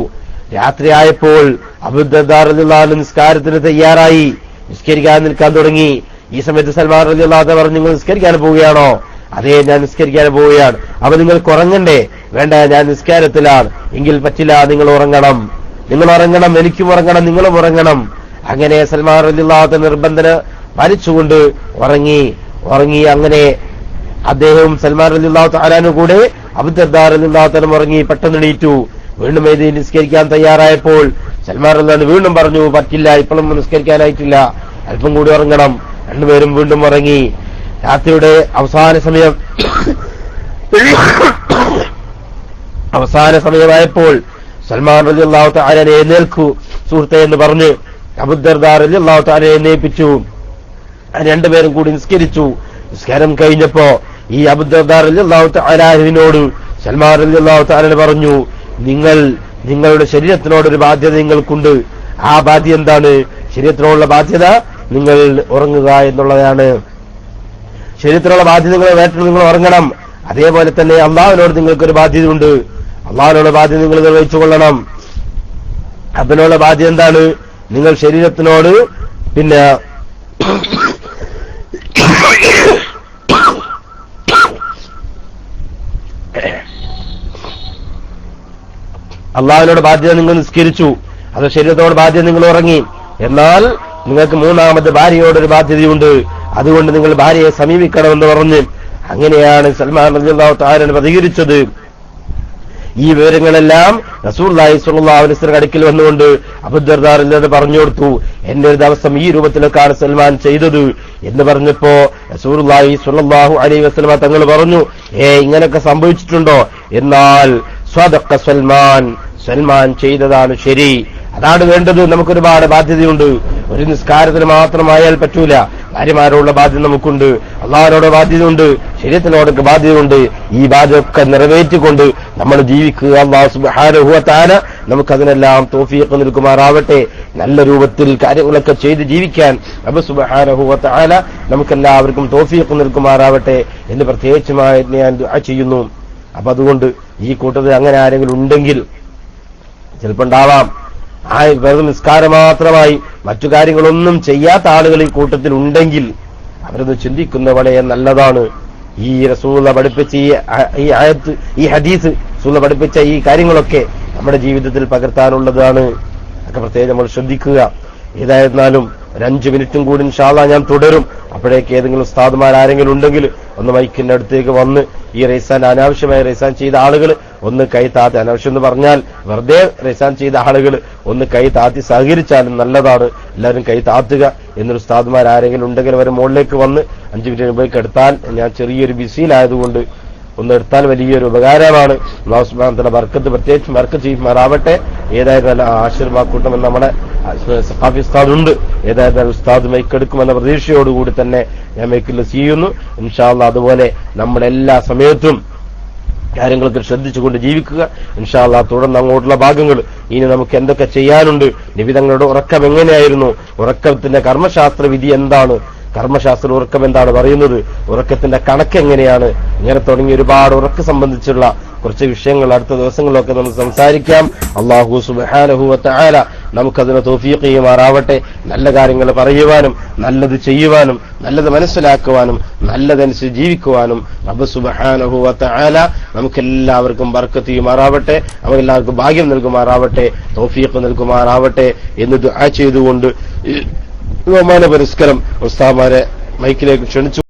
രാത്രിയായപ്പോൾ അബൂ ദർദാ റളിയല്ലാഹു അൻഹു നിസ്കാരത്തിന് തയ്യാറായി, നിസ്കരിക്കാൻ നിൽക്കാൻ തുടങ്ങി. ഈ സമയത്ത് സൽമാൻ റളിയല്ലാഹു തആല പറഞ്ഞു, നിങ്ങൾ നിസ്കരിക്കാൻ പോവുകയാണോ? അതേ, ഞാൻ നിസ്കരിക്കാൻ പോവുകയാണ്. അപ്പൊ നിങ്ങൾക്ക് ഉറങ്ങണ്ടേ? വേണ്ട, ഞാൻ നിസ്കാരത്തിലാണ്. എങ്കിൽ പറ്റില്ല, നിങ്ങൾ ഉറങ്ങണം, എനിക്കും ഉറങ്ങണം, നിങ്ങളും ഉറങ്ങണം. അങ്ങനെ സൽമാൻ റളിയല്ലാഹു തആല നിർബന്ധന പാലിച്ചുകൊണ്ട് ഉറങ്ങി. അങ്ങനെ അദ്ദേഹവും സൽമാൻ റളിയല്ലാഹു തആല കൂടെ അബൂ ദർദാ റളിയല്ലാഹു തആല ഉറങ്ങി. പെട്ടെന്ന് എണീറ്റു. വീണ്ടും എഴുതി നിസ്കരിക്കാൻ തയ്യാറായപ്പോൾ സൽമാൻ റളിയല്ലാഹു വീണ്ടും പറഞ്ഞു, പറ്റില്ല, ഇപ്പോഴും നിസ്കരിക്കാനായിട്ടില്ല, അല്പം കൂടി ഉറങ്ങണം. രണ്ടുപേരും വീണ്ടും ഉറങ്ങി. രാത്രിയുടെ അവസാന സമയമായപ്പോൾ സൽമാൻ റളിയല്ലാഹു തആല എഴുന്നേൽക്കൂ സുഹൃത്തെ എന്ന് പറഞ്ഞ് അബൂ ദർദാ റളിയല്ലാഹു തആല എഴുന്നേൽപ്പിച്ചു. രണ്ടുപേരും കൂടി നിസ്കരിച്ചു. നിസ്കാരം കഴിഞ്ഞപ്പോ ഈ അബൂ ദർദാ റളിയല്ലാഹു തആലയോട് സൽമാൻ റളിയല്ലാഹു തആല പറഞ്ഞു, നിങ്ങളുടെ ശരീരത്തിനോടൊരു ബാധ്യത നിങ്ങൾക്കുണ്ട്. ആ ബാധ്യത എന്താണ്? ശരീരത്തിനോടുള്ള ബാധ്യത നിങ്ങൾ ഉറങ്ങുക എന്നുള്ളതാണ്. ശരീരത്തിനുള്ള ബാധ്യത നിങ്ങൾ ഉറങ്ങണം. അതേപോലെ തന്നെ അള്ളാഹുവിനോട് നിങ്ങൾക്കൊരു ബാധ്യതയുണ്ട്. അള്ളാഹുവിനോട് ബാധ്യത നിങ്ങൾ നിർവഹിച്ചു കൊള്ളണം. അതിനുള്ള ബാധ്യത എന്താണ്? നിങ്ങൾ ശരീരത്തിനോട് പിന്നെ അള്ളാഹുവിനോട് ബാധ്യത നിങ്ങൾ നിസ്കരിച്ചു, അത് ശരീരത്തോട് ബാധ്യത നിങ്ങൾ ഉറങ്ങി. എന്നാൽ നിങ്ങൾക്ക് മൂന്നാമത് ഭാര്യയോടൊരു ബാധ്യതയുണ്ട്, അതുകൊണ്ട് നിങ്ങൾ ഭാര്യയെ സമീപിക്കണമെന്ന് പറഞ്ഞ് അങ്ങനെയാണ് സൽമാൻ റളിയല്ലാഹു തആല പ്രതികരിച്ചത്. ഈ വിവരങ്ങളെല്ലാം റസൂലുള്ളാഹി സ്വല്ലല്ലാഹു അലൈഹി വസല്ലം അടുക്കൽ വന്നുകൊണ്ട് അബൂദർദാ റളിയല്ലാഹു പറഞ്ഞു കൊടുത്തു. എന്റെ ഒരു ദിവസം ഈ രൂപത്തിലൊക്കെയാണ് സൽമാൻ ചെയ്തത് എന്ന് പറഞ്ഞപ്പോ റസൂലുള്ളാഹി സ്വല്ലല്ലാഹു അലൈഹി വസല്ലം തങ്ങൾ പറഞ്ഞു, ഇങ്ങനെയൊക്കെ സംഭവിച്ചിട്ടുണ്ടോ? എന്നാൽ സ്വദഖ സൽമാൻ ചെയ്തതാണ് ശരി, അതാണ് വേണ്ടത്. നമുക്കൊരുപാട് ബാധ്യതയുണ്ട്. ഒരു നിസ്കാരത്തിന് മാത്രമായാൽ പറ്റൂല. ഭാര്യമാരോടുള്ള ബാധ്യത നമുക്കുണ്ട്, അള്ളാഹുവിനോട് ബാധ്യതയുണ്ട്, ശരീരത്തിനോടൊക്കെ ബാധ്യതയുണ്ട്. ഈ ബാധ്യതയൊക്കെ നിറവേറ്റിക്കൊണ്ട് നമ്മൾ ജീവിക്കുക. അല്ലാഹു സുബ്ഹാനഹു വ തആല നമുക്കതിനെല്ലാം തൗഫീഖ് നൽകുമാറാവട്ടെ. നല്ല രൂപത്തിൽ കാര്യങ്ങളൊക്കെ ചെയ്ത് ജീവിക്കാൻ റബ്ബ് സുബ്ഹാനഹു വ തആല നമുക്കെല്ലാവർക്കും തൗഫീഖ് നൽകുമാറാവട്ടെ എന്ന് പ്രത്യേകിച്ചുമായി ഞാൻ ദുആ ചെയ്യുന്നു. അപ്പൊ അതുകൊണ്ട് ഈ കൂട്ടത്തിൽ അങ്ങനെ ആരെങ്കിലും ഉണ്ടെങ്കിൽ, ചിലപ്പോൾ ഉണ്ടാവാം, വെറും നിസ്കാരം മാത്രമായി മറ്റു കാര്യങ്ങളൊന്നും ചെയ്യാത്ത ആളുകൾ ഈ കൂട്ടത്തിൽ ഉണ്ടെങ്കിൽ അവരൊന്ന് ചിന്തിക്കുന്ന വളരെ നല്ലതാണ്. ഈ റസൂൽ പഠിപ്പിച്ച ഈ ആയത്ത്, ഈ ഹദീസ്, റസൂൽ പഠിപ്പിച്ച ഈ കാര്യങ്ങളൊക്കെ നമ്മുടെ ജീവിതത്തിൽ പകർത്താനുള്ളതാണ്. ഒക്കെ പ്രത്യേകം നമ്മൾ ശ്രദ്ധിക്കുക. ഏതായിരുന്നാലും ഒരു 5 മിനിറ്റും കൂടി ഇൻഷാ അല്ലാഹ് ഞാൻ തുടരും. അപ്പോഴേക്ക് ഏതെങ്കിലും ഉസ്താദുമാരെങ്കിലും ഉണ്ടെങ്കിൽ ഒന്ന് മൈക്കിന്റെ അടുത്തേക്ക് വന്ന് ഈ റൈസാൻ, അനാവശ്യമായി റൈസാൻ ചെയ്ത ആളുകൾ ഒന്ന് കൈ താത്തി, അനാവശ്യം എന്ന് പറഞ്ഞാൽ വെറുതെ റൈസാൻ ചെയ്ത ആളുകൾ ഒന്ന് കൈ താത്തി സഹകരിച്ചാലും നല്ലതാണ്. എല്ലാവരും കൈ താത്തുക. എന്നൊരു ഉസ്താദുമാരെങ്കിലും ഉണ്ടെങ്കിൽ അവർ മുകളിലേക്ക് വന്ന് 5 മിനിറ്റ് മുമ്പേക്ക് എടുത്താൽ, ഞാൻ ചെറിയൊരു ബിസിയിലായതുകൊണ്ട് ഒന്ന് എടുത്താൽ വലിയൊരു ഉപകാരമാണ്. അല്ലാഹു സുബ്ഹാനഹു വ തആല ബർക്കത്ത്, പ്രത്യേകിച്ച് ബർക്കത്ത് ചെയ്യുമാറാവട്ടെ. ഏതായിരുന്നാലും ആശീർവാദക്കൂട്ടം എന്ന് നമ്മുടെ സഖാഫി ഉസ്താദ് ഉണ്ട്. ഏതായിരുന്നാലും ഉസ്താദ് മൈക്കെടുക്കുമെന്ന പ്രതീക്ഷയോടുകൂടി തന്നെ ഞാൻ മൈക്കിൽ ചെയ്യുന്നു ഇൻഷാ അല്ലാഹ്. അതുപോലെ നമ്മുടെ എല്ലാ സമയത്തും കാര്യങ്ങളൊക്കെ ശ്രദ്ധിച്ചുകൊണ്ട് ജീവിക്കുക ഇൻഷാ അല്ലാഹ്. തുടർന്ന് അങ്ങോട്ടുള്ള ഭാഗങ്ങൾ ഇനി നമുക്ക് എന്തൊക്കെ ചെയ്യാനുണ്ട്, നബി തങ്ങളുടെ ഉറക്കം എങ്ങനെയായിരുന്നു, ഉറക്കത്തിന്റെ കർമ്മശാസ്ത്ര വിധി എന്താണ്, കർമ്മശാസ്ത്ര ഉറക്കം എന്താണ് പറയുന്നത്, ഉറക്കത്തിന്റെ കണക്ക് എങ്ങനെയാണ്, ഇങ്ങനെ തുടങ്ങി ഒരുപാട് ഉറക്ക സംബന്ധിച്ചുള്ള കുറച്ച് വിഷയങ്ങൾ അടുത്ത ദിവസങ്ങളിലൊക്കെ നമുക്ക് സംസാരിക്കാം. അല്ലാഹു സുബ്ഹാനഹു വ തആല നമുക്കതിനെ തൗഫീഖ് ചെയ്യുമാറാവട്ടെ. നല്ല കാര്യങ്ങൾ പറയുവാനും നല്ലത് ചെയ്യുവാനും നല്ലത് മനസ്സിലാക്കുവാനും നല്ലതനുസരിച്ച് ജീവിക്കുവാനും റബ്ബ് സുബ്ഹാനഹു വ തആല നമുക്കെല്ലാവർക്കും ബർക്കത്ത് ചെയ്യുമാറാവട്ടെ. നമുക്കെല്ലാവർക്കും ഭാഗ്യം നൽകുമാറാവട്ടെ, തൗഫീഖ് നൽകുമാറാവട്ടെ എന്ന് ദുആ ചെയ്തുകൊണ്ട് ബഹുമാന പുരസ്കാരം ഉസ്താദുമാരെ മൈക്കിലേക്ക് ക്ഷണിച്ചു.